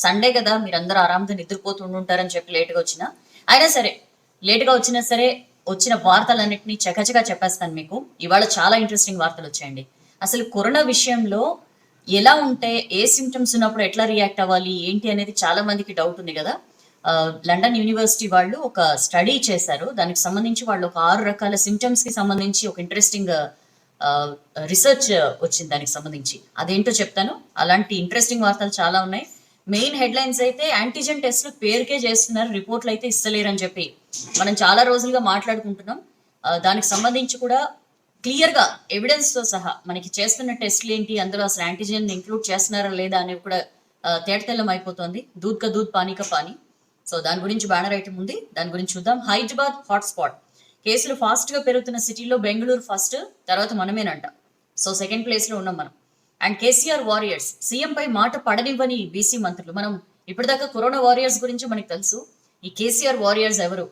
Sunday కదా మీరందరూ ఆరాంగా నిద్రపోతుంటారని చెప్పి లేట్‌గా వచ్చినా, అయినా సరే లేట్‌గా వచ్చినా సరే వచ్చిన వార్తలన్నిటిని చకచకా చెప్పేస్తాను మీకు. ఇవాళ చాలా ఇంట్రెస్టింగ్ వార్తలొచ్చాయండి. అసలు కరోనా విషయంలో ఎలా ఉంటే, ఏ సింప్టమ్స్ ఉన్నప్పుడు ఎట్లా రియాక్ట్ అవ్వాలి, ఏంటి అనేది చాలా మందికి డౌట్ ఉంది గదా! లండన్ యూనివర్సిటీ వాళ్ళు ఒక స్టడీ చేశారు. దానికి సంబంధించి వాళ్ళు ఒక 6 రకాల సింప్టమ్స్‌కి సంబంధించి ఒక ఇంట్రెస్టింగ్ ఆహ్, రిసర్చ్ వచ్చింది దానికి సంబంధించి. అదేంటో చెప్తాను. అలాంటి ఇంట్రెస్టింగ్ వార్తలు చాలా ఉన్నాయి. మెయిన్ హెడ్‌లైన్స్ అయితే యాంటిజెన్ టెస్ట్‌లు పేరుకే చేస్తున్నారు. రిపోర్ట్‌లయితే ఇస్తలేరని చెప్పి మనం చాలా రోజులుగా మాట్లాడుకుంటున్నాం. దానికి సంబంధించి కూడా క్లియర్‌గా ఎవిడెన్స్‌తో సహా మనకి చేస్తున్న టెస్ట్‌లేంటి, అందులో అసలు యాంటిజెన్ ఇంక్లూడ్ చేస్తున్నారా లేదా అనేవి కూడా తేటతెల్లం అయిపోతోంది. దూద్ కా దూద్ పానీ కా పానీ. సో, దాని గురించి బ్యానర్ ఐటెమ్ ఉంది. దాని గురించి చూద్దాం. హైదరాబాద్ హాట్‌స్పాట్. కేసులు ఫాస్ట్‌గా పెరుగుతున్న సిటీలో బెంగుళూరు ఫస్ట్, తర్వాత మనమేనంట. సో, సెకండ్ ప్లేస్‌లో ఉన్నాం మనం. అండ్ కేసీఆర్ వారియర్స్ సీఎంపై మాట పడనివ్వని బీసీ మంత్రులు. మనం ఇప్పటిదాకా కరోనా వారియర్స్ గురించి మనకు తెలుసు. ఈ కేసీఆర్ వారియర్స్ ఎవరు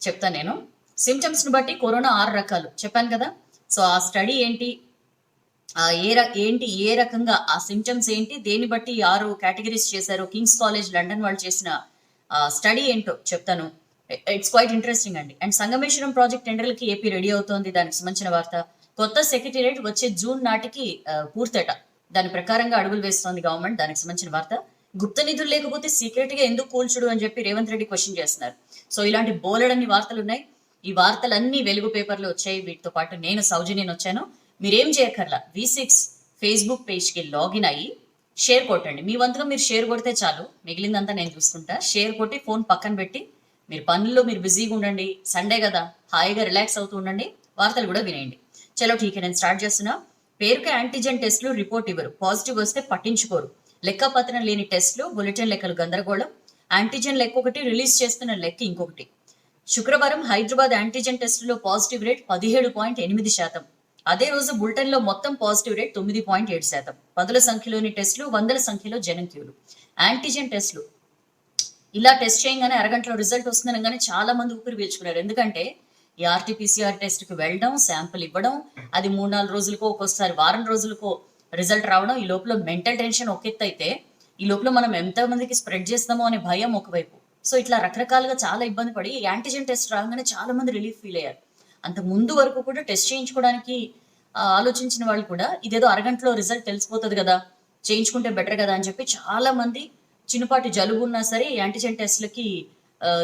చెప్తాను నేను. సిమ్టమ్స్ ని బట్టి కరోనా 6 రకాలు చెప్పాను కదా. సో ఆ స్టడీ ఏంటి, ఏ రకంగా ఆ సిమ్టమ్స్ ఏంటి, దేన్ని బట్టి 6 కేటగిరీస్ చేశారు, కింగ్స్ కాలేజ్ లండన్ వాళ్ళు చేసిన స్టడీ ఏంటో చెప్తాను. ఇట్స్ క్వైట్ ఇంట్రెస్టింగ్ అండి. అండ్ సంగమేశ్వరం ప్రాజెక్ట్ టెండర్లకి ఏపీ రెడీ అవుతోంది, దానికి సంబంధించిన వార్త. కొత్త సెక్రటేరియట్ వచ్చే జూన్ నాటికి పూర్తట. దాని ప్రకారంగా అడుగులు వేస్తోంది గవర్నమెంట్, దానికి సంబంధించిన వార్త. గుప్త నిధులు లేకపోతే సీక్రెట్ గా ఎందుకు కూల్చుడు అని చెప్పి రేవంత్ రెడ్డి క్వశ్చన్ చేస్తున్నారు. సో ఇలాంటి బోలెడన్ని వార్తలు ఉన్నాయి. ఈ వార్తలన్నీ వెలుగు పేపర్లో వచ్చాయి. వీటితో పాటు నేను సౌజన్యని వచ్చాను. మీరేం చేయక్కర్లా, V6 ఫేస్బుక్ పేజ్కి లాగిన్ అయ్యి షేర్ కొట్టండి. మీ వంతుగా మీరు షేర్ కొడితే చాలు, మిగిలిందంతా నేను చూసుకుంటా. షేర్ కొట్టి ఫోన్ పక్కన పెట్టి మీరు పనుల్లో మీరు బిజీగా ఉండండి. సండే కదా, హాయిగా రిలాక్స్ అవుతూ ఉండండి. వార్తలు కూడా వినేయండి. చలో ఠీకే, నేను స్టార్ట్ చేస్తున్నా. పేరుకే యాంటీజెన్ టెస్టులు రిపోర్ట్ ఇవ్వరు, పాజిటివ్ వస్తే పట్టించుకోరు. లెక్కపత్రం లేని టెస్టులు, బులెటిన్ లెక్కలు గందరగోళం. యాంటీజెన్ లెక్క ఒకటి, రిలీజ్ చేస్తున్న లెక్క ఇంకొకటి. శుక్రవారం హైదరాబాద్ యాంటీజెన్ టెస్టులో పాజిటివ్ రేట్ 17.8%. అదే రోజు బులెటిన్ లో మొత్తం పాజిటివ్ రేట్ 9.7%. పదుల సంఖ్యలోని టెస్టులు, వందల సంఖ్యలో జనం క్యూలు. యాంటీజెన్ టెస్టులు ఇలా టెస్ట్ చేయగానే అరగంటలో రిజల్ట్ వస్తుందనగానే చాలా మంది ఊపిరి పీల్చుకున్నారు. ఎందుకంటే ఈ ఆర్టీపీసీఆర్ టెస్ట్ కి వెళ్ళడం, శాంపుల్ ఇవ్వడం, అది 3-4 రోజులకో, ఒక్కోసారి వారం రోజులకో రిజల్ట్ రావడం. ఈ లోపల మెంటల్ టెన్షన్ ఒక ఎత్తు అయితే, ఈ లోపల మనం ఎంత మందికి స్ప్రెడ్ చేస్తామో అనే భయం ఒకవైపు. సో ఇట్లా రకరకాలుగా చాలా ఇబ్బంది పడి యాంటీజెన్ టెస్ట్ రాగానే చాలా మంది రిలీఫ్ ఫీల్ అయ్యారు. అంత ముందు వరకు కూడా టెస్ట్ చేయించుకోవడానికి ఆలోచించిన వాళ్ళు కూడా ఇదేదో అరగంటలో రిజల్ట్ తెలిసిపోతుంది కదా, చేయించుకుంటే బెటర్ కదా అని చెప్పి చాలా మంది చిన్నపాటి జలుబు ఉన్నా సరే యాంటీజెన్ టెస్ట్లకి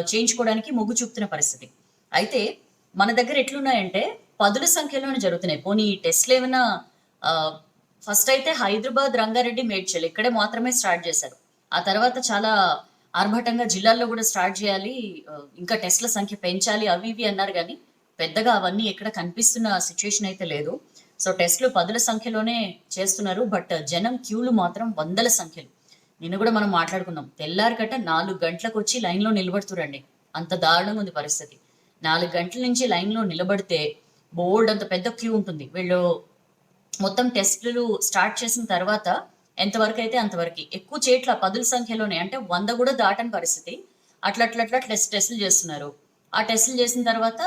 చేయించుకోవడానికి మొగ్గు చూపుతున్న పరిస్థితి. అయితే మన దగ్గర ఎట్లున్నాయంటే పదుల సంఖ్యలోనే జరుగుతున్నాయి. పోనీ ఈ టెస్ట్లు ఏమైనా ఫస్ట్ అయితే హైదరాబాద్, రంగారెడ్డి, మేడ్చల్ ఇక్కడే మాత్రమే స్టార్ట్ చేశారు. ఆ తర్వాత చాలా ఆర్భాటంగా జిల్లాల్లో కూడా స్టార్ట్ చేయాలి, ఇంకా టెస్ట్ల సంఖ్య పెంచాలి, అవి ఇవి అన్నారు. కానీ పెద్దగా అవన్నీ ఎక్కడ కనిపిస్తున్న సిచ్యువేషన్ అయితే లేదు. సో టెస్ట్లు పదుల సంఖ్యలోనే చేస్తున్నారు. బట్ జనం క్యూలు మాత్రం వందల సంఖ్యలు. నిన్న కూడా మనం మాట్లాడుకుందాం. తెల్లారికట్ట 4 గంటలకు వచ్చి లైన్లో నిలబడుతురండి. అంత దారుణంగా ఉంది పరిస్థితి. 4 గంటల నుంచి లైన్లో నిలబడితే బోల్డ్ అంత పెద్ద క్యూ ఉంటుంది. వీళ్ళు మొత్తం టెస్టులు స్టార్ట్ చేసిన తర్వాత ఎంతవరకు అయితే అంతవరకు ఎక్కువ చేయట్ల, పదుల సంఖ్యలోనే, అంటే 100 కూడా దాటని పరిస్థితి. అట్లా టెస్టులు చేస్తున్నారు. ఆ టెస్టులు చేసిన తర్వాత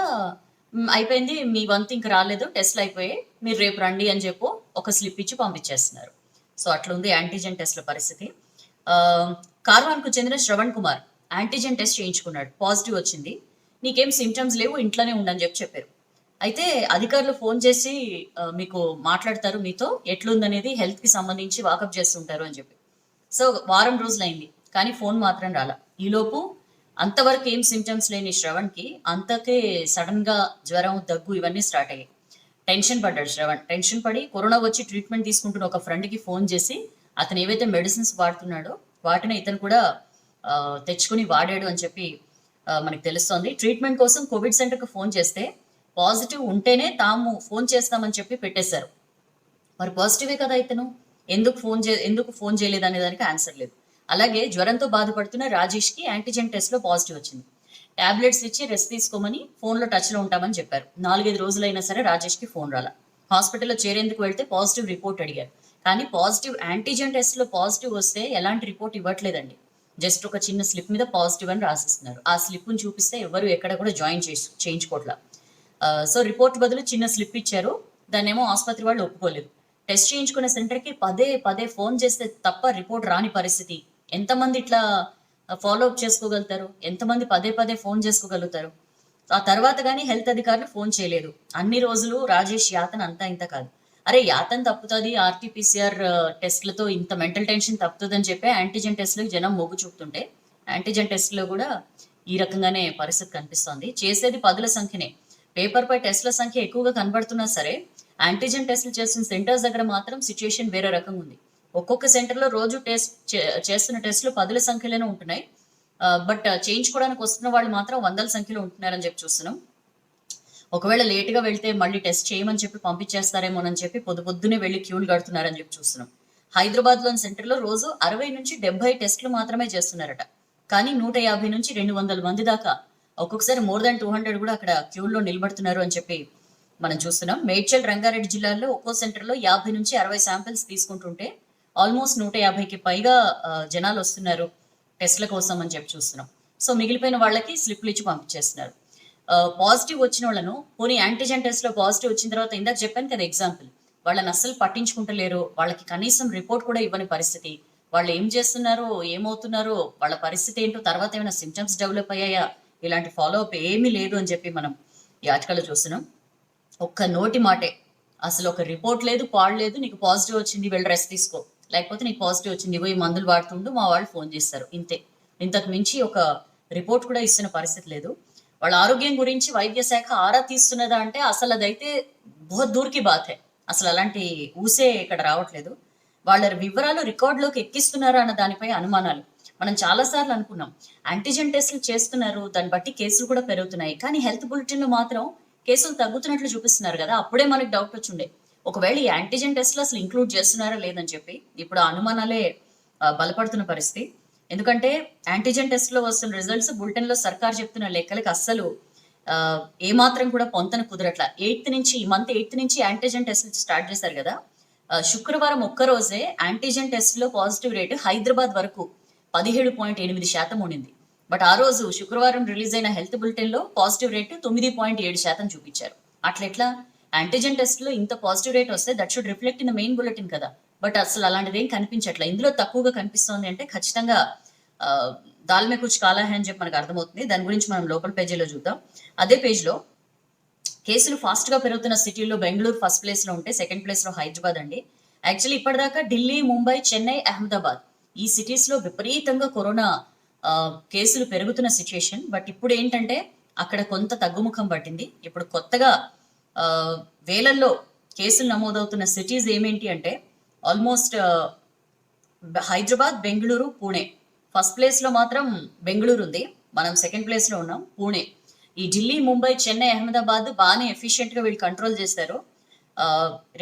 అయిపోయింది, మీ వంతు ఇంక రాలేదు, టెస్టులు అయిపోయాయి, మీరు రేపు రండి అని చెప్పి ఒక స్లిప్ ఇచ్చి పంపించేస్తున్నారు. సో అట్లా ఉంది యాంటీజెన్ టెస్ట్ల పరిస్థితి. కార్వాన్కు చెందిన శ్రవణ్ కుమార్ యాంటీజెన్ టెస్ట్ చేయించుకున్నాడు, పాజిటివ్ వచ్చింది. నీకేం సిమ్టమ్స్ లేవు, ఇంట్లోనే ఉండని చెప్పారు. అయితే అధికారులు ఫోన్ చేసి మీకు మాట్లాడతారు, మీతో ఎట్లుందనేది హెల్త్కి సంబంధించి వాకప్ చేస్తుంటారు అని చెప్పి. సో వారం రోజులైంది కానీ ఫోన్ మాత్రం రాలా. ఈలోపు అంతవరకు ఏం సిమ్టమ్స్ లేని శ్రవణ్కి అంతకే సడన్ గా జ్వరం, దగ్గు ఇవన్నీ స్టార్ట్ అయ్యాయి. టెన్షన్ పడ్డాడు శ్రవణ్. టెన్షన్ పడి కరోనా వచ్చి ట్రీట్మెంట్ తీసుకుంటున్న ఒక ఫ్రెండ్కి ఫోన్ చేసి అతను ఏవైతే మెడిసిన్స్ వాడుతున్నాడో వాటిని ఇతను కూడా తెచ్చుకుని వాడాడు అని చెప్పి మనకి తెలుస్తోంది. ట్రీట్మెంట్ కోసం కోవిడ్ సెంటర్కి ఫోన్ చేస్తే పాజిటివ్ ఉంటేనే తాము ఫోన్ చేస్తామని చెప్పి పెట్టేశారు. మరి పాజిటివే కదా ఇతను, ఎందుకు ఫోన్ చేయలేదు అనే దానికి ఆన్సర్ లేదు. అలాగే జ్వరంతో బాధపడుతున్న రాజేష్కి యాంటీజెన్ టెస్ట్లో పాజిటివ్ వచ్చింది. టాబ్లెట్స్ ఇచ్చి రెస్ట్ తీసుకోమని ఫోన్లో టచ్లో ఉంటామని చెప్పారు. 4-5 రోజులైనా సరే రాజేష్కి ఫోన్ రాలా. హాస్పిటల్లో చేరేందుకు వెళ్తే పాజిటివ్ రిపోర్ట్ అడిగారు. కానీ పాజిటివ్ యాంటీజెన్ టెస్ట్లో పాజిటివ్ వస్తే ఎలాంటి రిపోర్ట్ ఇవ్వట్లేదండి. జస్ట్ ఒక చిన్న స్లిప్ మీద పాజిటివ్ అని రాసిస్తున్నారు. ఆ స్లిప్ని చూపిస్తే ఎవరు ఎక్కడ కూడా చేయించుకోవట్లా. సో రిపోర్ట్ బదులు చిన్న స్లిప్ ఇచ్చారు. దాన్నేమో ఆసుపత్రి వాళ్ళు ఒప్పుకోలేదు. టెస్ట్ చేయించుకున్న సెంటర్కి పదే ఫోన్ చేస్తే తప్ప రిపోర్ట్ రాని పరిస్థితి. ఎంతమంది ఇట్లా ఫాలో అప్ చేసుకోగలుగుతారు? ఎంతమంది పదే పదే ఫోన్ చేసుకోగలుగుతారు? ఆ తర్వాత కానీ హెల్త్ అధికారులు ఫోన్ చేయలేదు. అన్ని రోజులు రాజేష్ యాతన అంతా ఇంత కాదు. అరే యాతన తప్పుతుంది, ఆర్టీపీసీఆర్ టెస్ట్లతో ఇంత మెంటల్ టెన్షన్ తప్పుతుందని చెప్పి యాంటీజెన్ టెస్ట్లకు జనం మొగ్గు చూపుతుంటే యాంటీజెన్ టెస్ట్లో కూడా ఈ రకంగానే పరిస్థితి కనిపిస్తోంది. చేసేది పదుల సంఖ్యనే. పేపర్పై టెస్ట్ల సంఖ్య ఎక్కువగా కనబడుతున్నా సరే యాంటీజెన్ టెస్టులు చేస్తున్న సెంటర్స్ దగ్గర మాత్రం సిచ్యుయేషన్ వేరే రకంగా ఉంది. ఒక్కొక్క సెంటర్లో రోజు చేస్తున్న టెస్టులు పదుల సంఖ్యలోనే ఉంటున్నాయి. బట్ చేయించుకోవడానికి వస్తున్న వాళ్ళు మాత్రం వందల సంఖ్యలో ఉంటున్నారని చెప్పి చూస్తున్నాం. ఒకవేళ లేట్గా వెళ్తే మళ్ళీ టెస్ట్ చేయమని చెప్పి పంపించేస్తారేమోనని చెప్పి పొద్దునే వెళ్ళి క్యూలు కడుతున్నారని చెప్పి చూస్తున్నాం. హైదరాబాద్లోని సెంటర్లో రోజు 60 నుంచి 70 టెస్టులు మాత్రమే చేస్తున్నారట. కానీ 150 నుంచి 200 మంది దాకా, ఒక్కొక్కసారి మోర్ దాన్ 200 కూడా అక్కడ క్యూల్లో నిలబడుతున్నారు అని చెప్పి మనం చూస్తున్నాం. మేడ్చల్, రంగారెడ్డి జిల్లాల్లో ఒక్కో సెంటర్లో 50 నుంచి 60 శాంపిల్స్ తీసుకుంటుంటే ఆల్మోస్ట్ 150కి పైగా జనాలు వస్తున్నారు టెస్ట్ల కోసం అని చెప్పి చూస్తున్నాం. సో మిగిలిపోయిన వాళ్ళకి స్లిప్లు ఇచ్చి పంపించేస్తున్నారు. పాజిటివ్ వచ్చిన వాళ్ళను పోనీ యాంటీజెన్ టెస్ట్లో పాజిటివ్ వచ్చిన తర్వాత ఇందాక చెప్పాను కదా ఎగ్జాంపుల్, వాళ్ళని అస్సలు పట్టించుకుంటలేరు. వాళ్ళకి కనీసం రిపోర్ట్ కూడా ఇవ్వని పరిస్థితి. వాళ్ళు ఏం చేస్తున్నారో, ఏమవుతున్నారో, వాళ్ళ పరిస్థితి ఏంటో, తర్వాత ఏమైనా సిమ్టమ్స్ డెవలప్ అయ్యాయా, ఇలాంటి ఫాలో అప్ ఏమీ లేదు అని చెప్పి మనం ఈ ఆర్టికల్లో చూస్తున్నాం. ఒక్క నోటి మాటే, అసలు ఒక రిపోర్ట్ లేదు, పాడలేదు, నీకు పాజిటివ్ వచ్చింది వెళ్ళి రెస్ట్ తీసుకో, లేకపోతే నీకు పాజిటివ్ వచ్చింది ఇవ్వ ఈ మందులు వాడుతుండు, మా వాళ్ళు ఫోన్ చేస్తారు, ఇంతే. ఇంతకు మించి ఒక రిపోర్ట్ కూడా ఇస్తున్న పరిస్థితి లేదు. వాళ్ళ ఆరోగ్యం గురించి వైద్య శాఖ ఆరా తీస్తున్నదా అంటే అసలు అదైతే బహుత్ దూర్కి బాతే. అసలు అలాంటి ఊసే ఇక్కడ రావట్లేదు. వాళ్ళ వివరాలు రికార్డులోకి ఎక్కిస్తున్నారా అన్న దానిపై అనుమానాలు. మనం చాలాసార్లు అనుకున్నాం యాంటీజెన్ టెస్టులు చేస్తున్నారు, దాన్ని బట్టి కేసులు కూడా పెరుగుతున్నాయి, కానీ హెల్త్ బులెటిన్లో మాత్రం కేసులు తగ్గుతున్నట్లు చూపిస్తున్నారు కదా. అప్పుడే మనకి డౌట్ వచ్చిండే ఒకవేళ ఈ యాంటీజెన్ టెస్ట్లు అసలు ఇంక్లూడ్ చేస్తున్నారా లేదని చెప్పి. ఇప్పుడు ఆ అనుమానాలే బలపడుతున్న పరిస్థితి. ఎందుకంటే యాంటీజెన్ టెస్ట్లో వస్తున్న రిజల్ట్స్ బులెటిన్లో సర్కార్ చెప్తున్న లెక్కలకి అస్సలు ఏమాత్రం కూడా పొంతన కుదరట్ల. ఈ మంత్ 8th నుంచి యాంటీజెన్ టెస్ట్ స్టార్ట్ చేశారు కదా. శుక్రవారం ఒక్కరోజే యాంటీజెన్ టెస్ట్లో పాజిటివ్ రేటు హైదరాబాద్ వరకు 17.8% ఉండింది. బట్ ఆ రోజు శుక్రవారం రిలీజ్ అయిన హెల్త్ బులెటిన్లో పాజిటివ్ రేటు 9.7% చూపించారు. అట్లెట్లా? యాంటీజెన్ టెస్ట్లో ఇంత పాజిటివ్ రేట్ వస్తే that should reflect in the main bulletin కదా. బట్ అసలు అలాంటిది ఏం కనిపించట్లే. ఇందులో తక్కువగా కనిపిస్తోంది అంటే ఖచ్చితంగా దాల్మే కుచ్ కాలా హై అని చెప్పి మనకు అర్థమవుతుంది. దాని గురించి మనం లోకల్ పేజీలో చూద్దాం. అదే పేజ్లో కేసులు ఫాస్ట్ గా పెరుగుతున్న సిటీల్లో బెంగళూరు ఫస్ట్ ప్లేస్ లో ఉంటే సెకండ్ ప్లేస్ లో హైదరాబాద్ అండి. యాక్చువల్లీ ఇప్పటిదాకా ఢిల్లీ, ముంబై, చెన్నై, అహ్మదాబాద్ ఈ సిటీస్ లో విపరీతంగా కరోనా కేసులు పెరుగుతున్న సిచ్యుయేషన్. బట్ ఇప్పుడు ఏంటంటే అక్కడ కొంత తగ్గుముఖం పట్టింది. ఇప్పుడు కొత్తగా వేలల్లో కేసులు నమోదవుతున్న సిటీస్ ఏమేంటి అంటే almost Hyderabad, Bengaluru, Pune. First place లో మాత్రం బెంగళూరు ఉంది, మనం సెకండ్ ప్లేస్ లో ఉన్నాం పూణే. ఈ ఢిల్లీ, ముంబై, చెన్నై, అహ్మదాబాద్ బాగానే ఎఫిషియెంట్ గా వీళ్ళు కంట్రోల్ చేశారు.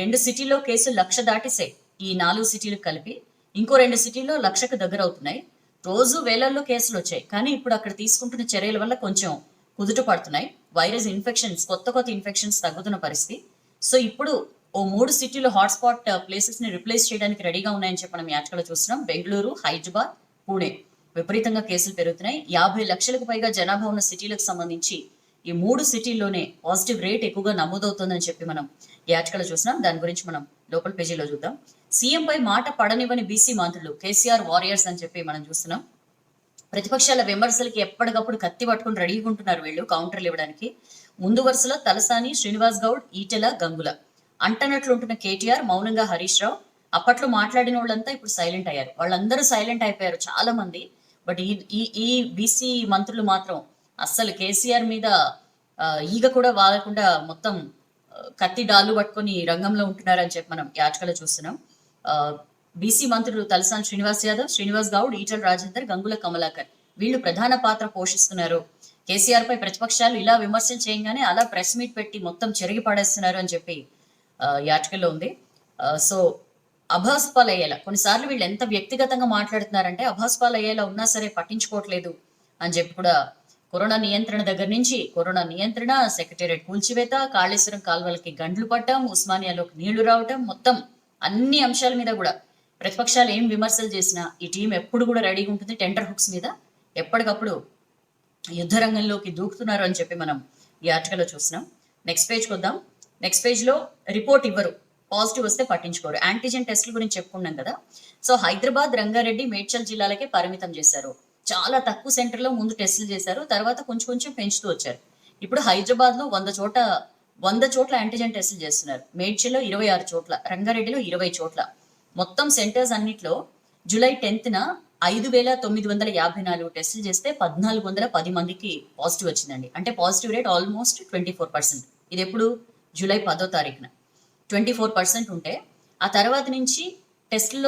2 సిటీల్లో కేసులు 1,00,000 దాటిసాయి ఈ 4 సిటీలకు కలిపి. ఇంకో 2 సిటీల్లో 1,00,000కు దగ్గర అవుతున్నాయి. రోజు వేలల్లో కేసులు వచ్చాయి, కానీ ఇప్పుడు అక్కడ తీసుకుంటున్న చర్యల వల్ల కొంచెం కుదుట పడుతున్నాయి. వైరస్ ఇన్ఫెక్షన్స్, కొత్త ఇన్ఫెక్షన్స్ తగ్గుతున్న పరిస్థితి. సో ఇప్పుడు ఓ 3 సిటీలు హాట్స్పాట్ ప్లేసెస్ ని రిప్లేస్ చేయడానికి రెడీగా ఉన్నాయని చెప్పి మనం యాత్రలో చూస్తున్నాం. బెంగళూరు, హైదరాబాద్, పూణే విపరీతంగా కేసులు పెరుగుతున్నాయి. 50 లక్షలకు పైగా జనాభా ఉన్న సిటీలకు సంబంధించి ఈ 3 సిటీల్లోనే పాజిటివ్ రేట్ ఎక్కువగా నమోదవుతుందని చెప్పి మనం ఈ ఆర్టికల్ చూసినాం. దాని గురించి మనం లోకల్ పేజీలో చూద్దాం. సీఎం పై మాట పడనివ్వని బీసీ మంత్రులు, కేసీఆర్ వారియర్స్ అని చెప్పి మనం చూస్తున్నాం. ప్రతిపక్షాల విమర్శలకి ఎప్పటికప్పుడు కత్తి పట్టుకుని రెడీగా ఉంటున్నారు వీళ్ళు కౌంటర్లు ఇవ్వడానికి. ముందు వరుసలో తలసాని, శ్రీనివాస్ గౌడ్, ఈటెల, గంగుల. అంటనట్లుంటున్న కేటీఆర్, మౌనంగా హరీష్ రావు. అప్పట్లో మాట్లాడిన వాళ్ళంతా ఇప్పుడు సైలెంట్ అయ్యారు. వాళ్ళందరూ సైలెంట్ అయిపోయారు చాలా మంది. బట్ ఈ బీసీ మంత్రులు మాత్రం అస్సలు కేసీఆర్ మీద ఈగ కూడా వాలకుండా మొత్తం కత్తి డాలు పట్టుకొని రంగంలో ఉంటున్నారని చెప్పి మనం ఈ ఆర్టికల్లో చూస్తున్నాం. బీసీ మంత్రులు తలసాని శ్రీనివాస్ యాదవ్, శ్రీనివాస్ గౌడ్, ఈటల రాజేందర్, గంగుల కమలాకర్ వీళ్ళు ప్రధాన పాత్ర పోషిస్తున్నారు. కేసీఆర్ పై ప్రతిపక్షాలు ఇలా విమర్శలు చేయగానే అలా ప్రెస్ మీట్ పెట్టి మొత్తం చెరిగి పడేస్తున్నారు అని చెప్పి ఈ ఆర్టికల్లో ఉంది. సో అభాస్పాలు అయ్యేలా, కొన్నిసార్లు వీళ్ళు ఎంత వ్యక్తిగతంగా మాట్లాడుతున్నారంటే అభాస్పాలు అయ్యేలా ఉన్నా సరే పట్టించుకోవట్లేదు అని చెప్పి కూడా కరోనా నియంత్రణ దగ్గర నుంచి కరోనా నియంత్రణ, సెక్రటేరియట్ కూల్చివేత, కాళేశ్వరం కాల్వలకి గండ్లు పట్టడం, ఉస్మానియాలోకి నీళ్లు రావటం, మొత్తం అన్ని అంశాల మీద కూడా ప్రతిపక్షాలు ఏం విమర్శలు చేసినా ఈ టీం ఎప్పుడు కూడా రెడీగా ఉంటుంది. టెండర్ హుక్స్ మీద ఎప్పటికప్పుడు యుద్ధ రంగంలోకి దూకుతున్నారు అని చెప్పి మనం ఈ ఆర్టికల్లో చూస్తున్నాం. నెక్స్ట్ పేజ్కి వద్దాం. నెక్స్ట్ పేజ్లో రిపోర్ట్ ఇవ్వరు, పాజిటివ్ వస్తే పట్టించుకోరు. యాంటీజెన్ టెస్ట్ల గురించి చెప్పుకున్నాం కదా. సో హైదరాబాద్, రంగారెడ్డి, మేడ్చల్ జిల్లాలకే పరిమితం చేశారు. చాలా తక్కువ సెంటర్లో ముందు టెస్టులు చేశారు, తర్వాత కొంచెం కొంచెం పెంచుతూ వచ్చారు. ఇప్పుడు హైదరాబాద్ లో 100 చోట్ల యాంటీజెన్ టెస్టులు చేస్తున్నారు. మేడ్చల్లో 26 చోట్ల, రంగారెడ్డిలో 20 చోట్ల. మొత్తం సెంటర్స్ అన్నిట్లో జూలై 10న 5,954 టెస్టులు చేస్తే 1,410 మందికి పాజిటివ్ వచ్చిందండి. అంటే పాజిటివ్ రేట్ ఆల్మోస్ట్ 24%. ఇది ఎప్పుడు? జూలై 10వ తారీఖున 24% ఉంటే ఆ తర్వాత నుంచి టెస్టుల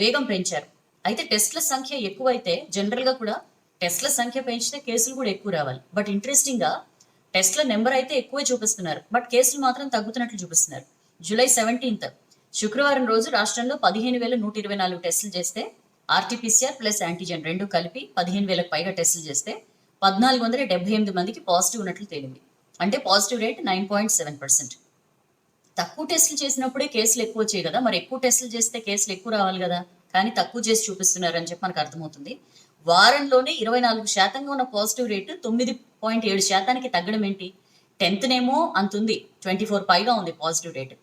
వేగం పెంచారు. అయితే టెస్టుల సంఖ్య ఎక్కువైతే జనరల్గా కూడా టెస్టుల సంఖ్య పెంచితే కేసులు కూడా ఎక్కువ రావాలి. బట్ ఇంట్రెస్టింగ్గా టెస్ట్ల నెంబర్ అయితే ఎక్కువే చూపిస్తున్నారు, బట్ కేసులు మాత్రం తగ్గుతున్నట్లు చూపిస్తున్నారు. జూలై 17th శుక్రవారం రోజు రాష్ట్రంలో 15,124 టెస్టులు చేస్తే ఆర్టీపీసీఆర్ ప్లస్ యాంటీజెన్ రెండు కలిపి 15,000కు పైగా టెస్టులు చేస్తే 1,478 మందికి పాజిటివ్ ఉన్నట్లు తేలింది. అంటే పాజిటివ్ రేట్ 9.7%. తక్కువ టెస్టులు చేసినప్పుడే కేసులు ఎక్కువ వచ్చాయి కదా, మరి ఎక్కువ టెస్టులు చేస్తే కేసులు ఎక్కువ రావాలి కదా, కానీ తక్కువ చేసి చూపిస్తున్నారు అని చెప్పి మనకు అర్థమవుతుంది. వారంలోనే 24% ఉన్న పాజిటివ్ రేటు 9.7% తగ్గడం ఏంటి? 10th అంతుంది, 24 పైగా ఉంది పాజిటివ్ రేట్.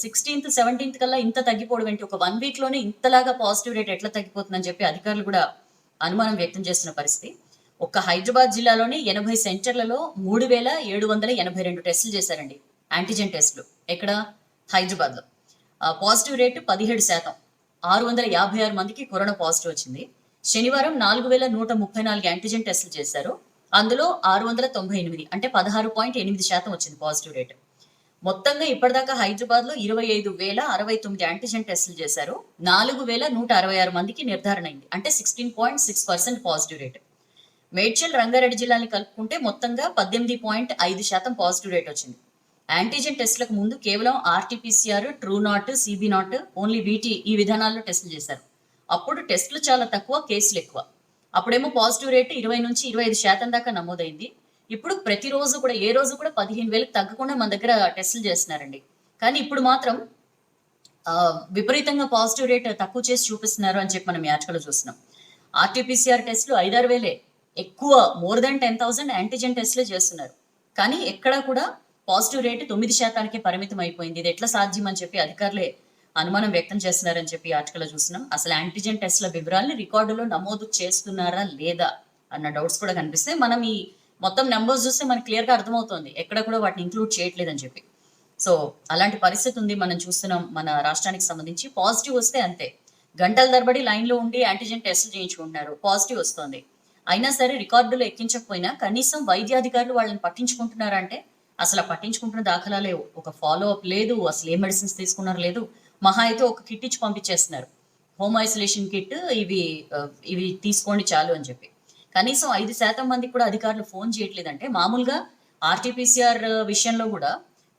16th 17th కల్లా ఇంత తగ్గిపోవడం ఏంటి? ఒక 1 week లోనే ఇంతలాగా పాజిటివ్ రేట్ ఎట్లా తగ్గిపోతుందని చెప్పి అధికారులు కూడా అనుమానం వ్యక్తం చేస్తున్న పరిస్థితి. ఒక్క హైదరాబాద్ జిల్లాలోనే 80 సెంటర్లలో 3,782 టెస్టులు చేశారండి, యాంటీజెన్ టెస్టులు. ఎక్కడ? హైదరాబాద్లో. Positive rate 17%. 656 మందికి కరోనా పాజిటివ్ వచ్చింది. శనివారం 4,134 యాంటీజెన్ టెస్టులు చేశారు. అందులో 698 అంటే 16.8% వచ్చింది పాజిటివ్ రేట్. మొత్తంగా ఇప్పటిదాకా హైదరాబాద్ లో 25,069 యాంటీజెన్ టెస్టులు చేశారు. 4,166 మందికి నిర్ధారణ అయింది, అంటే 16.6% పాజిటివ్ రేట్. మేడ్చల్, రంగారెడ్డి జిల్లాని కలుపుకుంటే మొత్తంగా 18.5% పాజిటివ్ రేట్ వచ్చింది. యాంటీజెన్ టెస్టులకు ముందు కేవలం RTPCR, Truenat, CB NAAT, only ఈ విధానాల్లో టెస్టులు చేశారు. అప్పుడు టెస్టులు చాలా తక్కువ, కేసులు ఎక్కువ. అప్పుడేమో పాజిటివ్ రేటు 20 నుంచి 25% దాకా నమోదైంది. ఇప్పుడు ప్రతిరోజు కూడా ఏ రోజు కూడా 15,000కి తగ్గకుండా మన దగ్గర టెస్టులు చేస్తున్నారండి. కానీ ఇప్పుడు మాత్రం విపరీతంగా పాజిటివ్ రేట్ తక్కువ చేసి చూపిస్తున్నారు అని చెప్పి మనం యాచకలో చూస్తున్నాం. ఆర్టీపీసీఆర్ టెస్టులు 5,000 ఎక్కువ, మోర్ దాన్ 10,000 యాంటీజెన్ టెస్టులు చేస్తున్నారు. కానీ ఎక్కడా కూడా పాజిటివ్ రేటు 9%కే పరిమితం అయిపోయింది. ఇది ఎట్లా సాధ్యం అని చెప్పి అధికారులే అనుమానం వ్యక్తం చేస్తున్నారని చెప్పి ఆర్టికల్లో చూస్తున్నాం. అసలు యాంటీజెన్ టెస్ట్ల వివరాల్ని రికార్డులో నమోదు చేస్తున్నారా లేదా అన్న డౌట్స్ కూడా కనిపిస్తాయి. మనం ఈ మొత్తం నెంబర్స్ చూస్తే మనకి క్లియర్గా అర్థమవుతుంది ఎక్కడ కూడా వాటిని ఇంక్లూడ్ చేయట్లేదని చెప్పి. సో అలాంటి పరిస్థితి ఉంది మనం చూస్తున్నాం మన రాష్ట్రానికి సంబంధించి. పాజిటివ్ వస్తే అంతే, గంటల తరబడి లైన్లో ఉండి యాంటీజెన్ టెస్టులు చేయించుకుంటున్నారు, పాజిటివ్ వస్తుంది. అయినా సరే రికార్డులు ఎక్కించకపోయినా కనీసం వైద్యాధికారులు వాళ్ళని పట్టించుకుంటున్నారంటే అసలు పట్టించుకుంటున్న దాఖలా లేవు. ఒక ఫాలో అప్ లేదు, అసలు ఏ మెడిసిన్స్ తీసుకున్నారు లేదు. మహా అయితే ఒక కిట్ ఇచ్చి పంపించేస్తున్నారు, హోమ్ ఐసోలేషన్ కిట్, ఇవి తీసుకోండి చాలు అని చెప్పి. కనీసం 5% మందికి కూడా అధికారులు ఫోన్ చేయట్లేదంటే మామూలుగా ఆర్టీపీసీఆర్ విషయంలో కూడా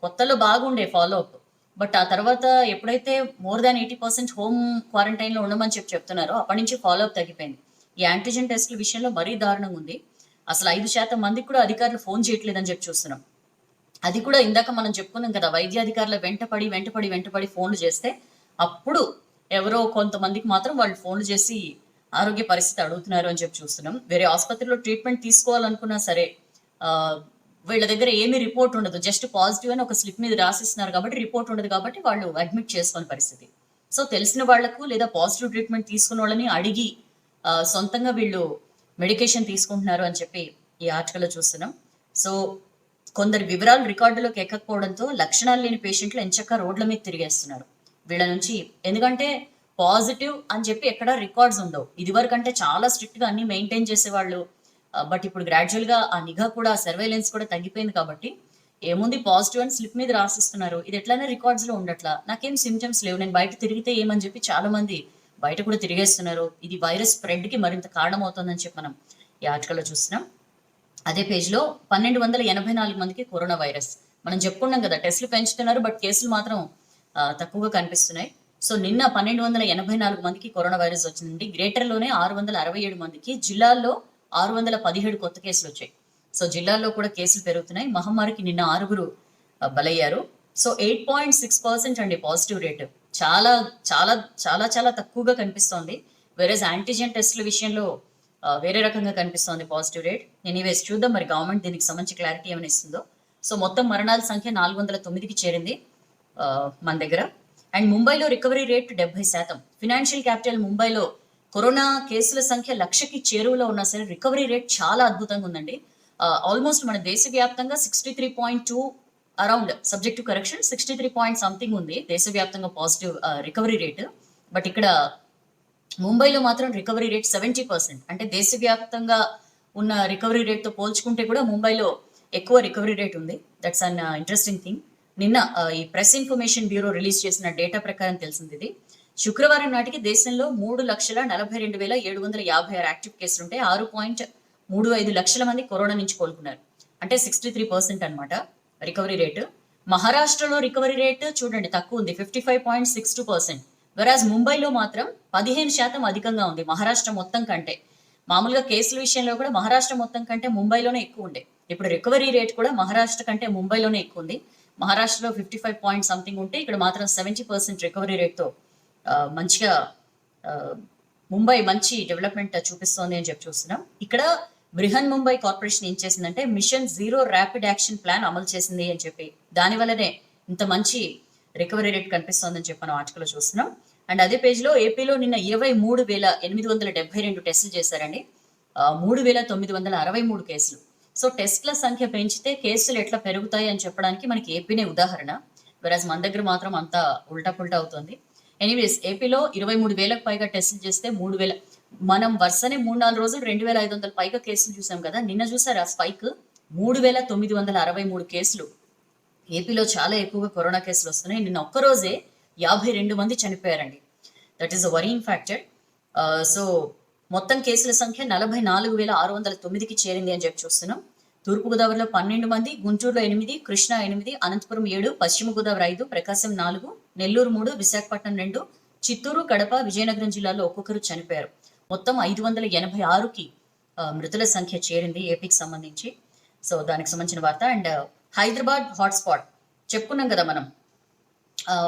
కొత్తలో బాగుండే ఫాలో అప్, బట్ ఆ తర్వాత ఎప్పుడైతే మోర్ దాన్ 80% హోమ్ క్వారంటైన్లో ఉండమని చెప్తున్నారో అప్పటి నుంచి ఫాలో అప్ తగ్గిపోయింది. ఈ యాంటీజెన్ టెస్టుల విషయంలో మరీ దారుణంగా ఉంది. అసలు 5% మందికి కూడా అధికారులు ఫోన్ చేయట్లేదని చెప్పి చూస్తున్నాం. అది కూడా ఇందాక మనం చెప్పుకున్నాం కదా, వైద్యాధికారుల వెంటపడి ఫోన్లు చేస్తే అప్పుడు ఎవరో కొంతమందికి మాత్రం వాళ్ళు ఫోన్లు చేసి ఆరోగ్య పరిస్థితి అడుగుతున్నారు అని చెప్పి చూస్తున్నాం. వేరే ఆసుపత్రిలో ట్రీట్మెంట్ తీసుకోవాలనుకున్నా సరే వీళ్ళ దగ్గర ఏమీ రిపోర్ట్ ఉండదు, జస్ట్ పాజిటివ్ అని ఒక స్లిప్ మీద రాసిస్తున్నారు కాబట్టి రిపోర్ట్ ఉండదు, కాబట్టి వాళ్ళు అడ్మిట్ చేసుకునే పరిస్థితి. సో తెలిసిన వాళ్లకు లేదా పాజిటివ్ ట్రీట్మెంట్ తీసుకున్న వాళ్ళని అడిగి సొంతంగా వీళ్ళు మెడికేషన్ తీసుకుంటున్నారు అని చెప్పి ఈ ఆర్టికల్లో చూస్తున్నాం. సో కొందరు వివరాలు రికార్డులోకి ఎక్కకపోవడంతో లక్షణాలు లేని పేషెంట్లు ఎంచక్క రోడ్ల మీద తిరిగేస్తున్నారు వీళ్ళ నుంచి. ఎందుకంటే పాజిటివ్ అని చెప్పి ఎక్కడ రికార్డ్స్ ఉండవు. ఇదివరకంటే చాలా స్ట్రిక్ట్ గా అన్ని మెయింటైన్ చేసేవాళ్ళు, బట్ ఇప్పుడు గ్రాడ్యువల్ గా ఆ నిఘా కూడా, సర్వేలెన్స్ కూడా తగ్గిపోయింది. కాబట్టి ఏముంది పాజిటివ్ అని స్లిప్ మీద రాసిస్తున్నారు, ఇది ఎట్లయినా రికార్డ్స్ లో ఉండట్లా, నాకేం సిమ్టమ్స్ లేవు, నేను బయట తిరిగితే ఏమని చెప్పి చాలా మంది బయట కూడా తిరిగేస్తున్నారు. ఇది వైరస్ స్ప్రెడ్ కి మరింత కారణమవుతుందని చెప్పి మనం ఈ ఆర్టికల్లో చూస్తున్నాం. అదే పేజ్లో 1,284 మందికి కరోనా వైరస్. మనం చెప్పుకున్నాం కదా టెస్టులు పెంచుతున్నారు, బట్ కేసులు మాత్రం తక్కువగా కనిపిస్తున్నాయి. సో నిన్న 1,284 మందికి కరోనా వైరస్ వచ్చిందండి. గ్రేటర్లోనే 667 మందికి, జిల్లాల్లో 617 కొత్త కేసులు వచ్చాయి. సో జిల్లాల్లో కూడా కేసులు పెరుగుతున్నాయి. మహమ్మారికి నిన్న 6 బలయ్యారు. సో 8.6% అండి పాజిటివ్ రేటు. చాలా చాలా చాలా చాలా తక్కువగా కనిపిస్తోంది. వేరేజ్ యాంటీజెన్ టెస్టుల విషయంలో వేరే రకంగా కనిపిస్తోంది పాజిటివ్ రేట్. ఎనీవేస్ చూద్దాం మరి గవర్నమెంట్ దీనికి సంబంధించి క్లారిటీ ఏమైనా ఇస్తుందో. సో మొత్తం మరణాల సంఖ్య 409కి చేరింది. మన దగ్గర. అండ్ ముంబైలో రికవరీ రేట్ 70%. ఫినాన్షియల్ క్యాపిటల్ ముంబైలో కరోనా కేసుల సంఖ్య 1,00,000కి చేరువలో ఉన్నా సరే రికవరీ రేట్ చాలా అద్భుతంగా ఉందండి. ఆల్మోస్ట్ మన దేశవ్యాప్తంగా 63.2 around subject to correction 63 point something ఉంది దేశవ్యాప్తంగా పాజిటివ్ రికవరీ రేట్. బట్ ఇక్కడ ముంబైలో మాత్రం రికవరీ రేట్ 70%. అంటే దేశవ్యాప్తంగా ఉన్న రికవరీ రేట్తో పోల్చుకుంటే కూడా ముంబైలో ఎక్కువ రికవరీ రేట్ ఉంది. That's an interesting thing. నిన్న ఈ ప్రెస్ ఇన్ఫర్మేషన్ బ్యూరో రిలీజ్ చేసిన డేటా ప్రకారం తెలిసింది ఇది. శుక్రవారం నాటికి దేశంలో 3,42,756 యాక్టివ్ కేసులుంటే 6.35 లక్షల మంది కరోనా నుంచి కోలుకున్నారు. అంటే 63% అనమాట రికవరీ రేటు. మహారాష్ట్రలో రికవరీ రేట్ చూడండి తక్కువ ఉంది, 55.62%. వెరాజ్ ముంబైలో మాత్రం 15% అధికంగా ఉంది మహారాష్ట్ర మొత్తం కంటే. మామూలుగా కేసుల విషయంలో కూడా మహారాష్ట్ర మొత్తం కంటే ముంబైలోనే ఎక్కువ ఉండే. ఇప్పుడు రికవరీ రేట్ కూడా మహారాష్ట్ర కంటే ముంబైలోనే ఎక్కువ ఉంది. మహారాష్ట్రలో 55 పాయింట్ సంథింగ్ ఉంటే ఇక్కడ మాత్రం 70% రికవరీ రేట్తో మంచిగా ముంబై మంచి డెవలప్మెంట్ చూపిస్తోంది అని చెప్పి చూస్తున్నాం. ఇక్కడ బృహన్ ముంబై కార్పొరేషన్ ఏం చేసిందంటే mission zero rapid action plan అమలు చేసింది అని చెప్పి దానివల్లనే ఇంత మంచి రికవరీ రేట్ కనిపిస్తోందని చెప్పి మనం ఆర్టికల్లో చూస్తున్నాం. అండ్ అదే పేజ్లో ఏపీలో నిన్న 23,872 టెస్టులు చేశారండి. 3,963 కేసులు. సో టెస్ట్ల సంఖ్య పెంచితే కేసులు ఎట్లా పెరుగుతాయి అని చెప్పడానికి మనకి ఏపీనే ఉదాహరణ. వెరాజ్ మన దగ్గర మాత్రం అంతా ఉల్టా పుల్టా అవుతుంది. ఎనీవేస్ ఏపీలో 23,000కు పైగా టెస్టులు చేస్తే 3,000 మనం వరుసనే 3-4 రోజులు 2,500 పైగా కేసులు చూసాం కదా. నిన్న చూసారా స్పైక్ 3,963 కేసులు. ఏపీలో చాలా ఎక్కువగా కరోనా కేసులు వస్తున్నాయి. నిన్న ఒక్కరోజే 52 మంది చనిపోయారండి. That is a worrying factor. So మొత్తం కేసుల సంఖ్య 44,609కి చేరింది అని చెప్పి చూస్తున్నాం. తూర్పుగోదావరిలో 12 మంది, గుంటూరులో 8, కృష్ణా 8, అనంతపురం 7, పశ్చిమ గోదావరి 5, ప్రకాశం 4, నెల్లూరు 3, విశాఖపట్నం 2, చిత్తూరు, కడప, విజయనగరం జిల్లాలో ఒక్కొక్కరు చనిపోయారు. మొత్తం 586కి మృతుల సంఖ్య చేరింది ఏపీకి సంబంధించి. సో దానికి సంబంధించిన వార్త. అండ్ హైదరాబాద్ హాట్స్పాట్ చెప్పుకున్నాం కదా మనం,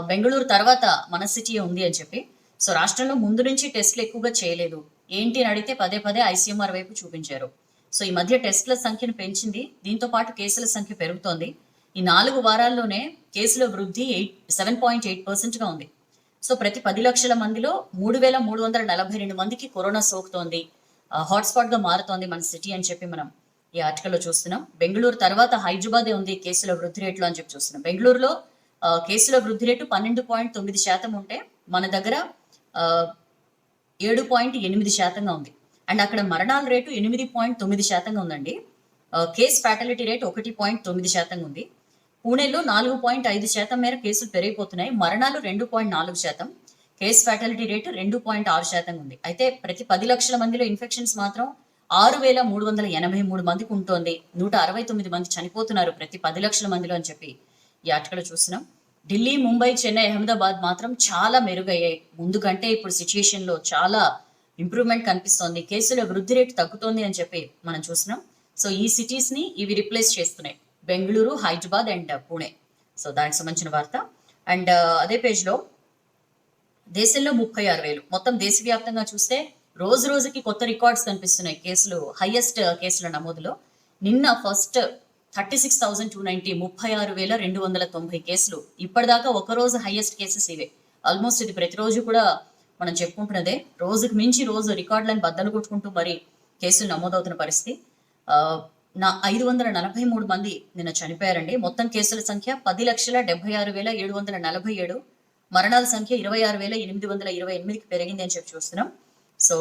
బెంగళూరు తర్వాత మన సిటీ ఉంది అని చెప్పి. సో రాష్ట్రంలో ముందు నుంచి టెస్టులు ఎక్కువగా చేయలేదు. ఏంటి అని అడిగితే పదే పదే ఐసీఎంఆర్ వైపు చూపించారు. సో ఈ మధ్య టెస్టుల సంఖ్యను పెంచింది, దీంతో పాటు కేసుల సంఖ్య పెరుగుతోంది. ఈ 4 వారాల్లోనే కేసుల వృద్ధి 7.8%గా ఉంది. సో ప్రతి 10 లక్షల మందిలో 3,342 మందికి కరోనా సోకుతోంది. హాట్స్పాట్గా మారుతోంది మన సిటీ అని చెప్పి మనం ఈ ఆర్టికల్లో చూస్తున్నాం. బెంగళూరు తర్వాత హైదరాబాదే ఉంది కేసుల వృద్ధి రేట్లో అని చెప్పి చూస్తున్నాం. బెంగళూరులో కేసుల వృద్ధి రేటు 12.9% ఉంటే మన దగ్గర 7.8%గా ఉంది. అండ్ అక్కడ మరణాల రేటు 8.9%గా ఉందండి. కేస్ ఫ్యాటాలిటీ రేట్ 1.9% ఉంది. పూణేలో 4.5% మేర కేసులు పెరిగిపోతున్నాయి. మరణాలు 2.4%. కేస్ ఫ్యాటాలిటీ రేటు 2.6% ఉంది. అయితే ప్రతి 10 లక్షల మందిలో ఇన్ఫెక్షన్స్ మాత్రం 6,383 మందికి ఉంటుంది. 169 మంది చనిపోతున్నారు ప్రతి 10 లక్షల మందిలో అని చెప్పి ఈ ఆర్టికల్ చూస్తున్నాం. ఢిల్లీ, ముంబై, చెన్నై, అహ్మదాబాద్ మాత్రం చాలా మెరుగయ్యాయి. ముందు కంటే ఇప్పుడు సిచ్యుయేషన్లో చాలా ఇంప్రూవ్మెంట్ కనిపిస్తోంది. కేసుల వృద్ధి రేటు తగ్గుతోంది అని చెప్పి మనం చూస్తున్నాం. సో ఈ సిటీస్ని ఇవి రిప్లేస్ చేస్తున్నాయి, బెంగళూరు, హైదరాబాద్ అండ్ పూణే. సో దానికి సంబంధించిన వార్త. అండ్ అదే పేజ్లో దేశంలో 36,000 మొత్తం దేశవ్యాప్తంగా చూస్తే రోజు రోజుకి కొత్త రికార్డ్స్ కనిపిస్తున్నాయి కేసులు, హైయెస్ట్ కేసుల నమోదులో. నిన్న ఫస్ట్ 36,290 36,290 కేసులు. ఇప్పటిదాకా ఒకరోజు హైయెస్ట్ కేసెస్ ఇవే. ఆల్మోస్ట్ ఇది ప్రతిరోజు కూడా మనం చెప్పుకుంటున్నదే. రోజుకు మించి రోజు రికార్డులను బద్దలు కొట్టుకుంటూ మరి కేసులు నమోదవుతున్న పరిస్థితి. 543 మంది నిన్న చనిపోయారండి. మొత్తం కేసుల సంఖ్య 10,76,747. మరణాల సంఖ్య 26,828కి పెరిగింది అని చెప్పి చూస్తున్నాం. సో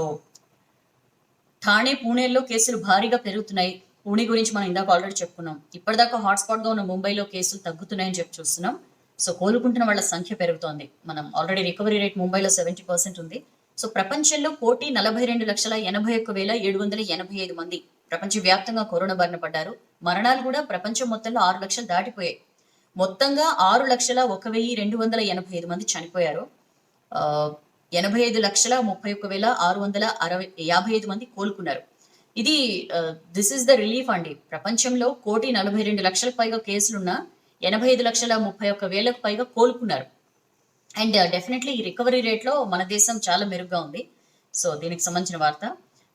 ఠాణే, పూణేలో కేసులు భారీగా పెరుగుతున్నాయి. పూణే గురించి మనం ఇందాక ఆల్రెడీ చెప్పుకున్నాం. ఇప్పటిదాకా హాట్స్పాట్గా ఉన్న ముంబైలో కేసులు తగ్గుతున్నాయని చెప్పి చూస్తున్నాం. సో కోలుకుంటున్న వాళ్ళ సంఖ్య పెరుగుతోంది. మనం ఆల్రెడీ రికవరీ రేట్ ముంబైలో 70% ఉంది. సో ప్రపంచంలో 1,42,81,785 మంది ప్రపంచవ్యాప్తంగా కరోనా బారిన పడ్డారు. మరణాలు కూడా ప్రపంచం మొత్తంలో 6 లక్షలు దాటిపోయాయి. మొత్తంగా 6,01,285 మంది చనిపోయారు. 85,31,655 మంది కోలుకున్నారు. ఇది దిస్ ఇస్ ద రిలీఫ్ అండి. ప్రపంచంలో 1,42,00,000 పైగా కేసులున్నా 85,31,100 పైగా కోలుకున్నారు. అండ్ డెఫినెట్లీ ఈ రికవరీ రేట్లో మన దేశం చాలా మెరుగ్గా ఉంది. సో దీనికి సంబంధించిన వార్త.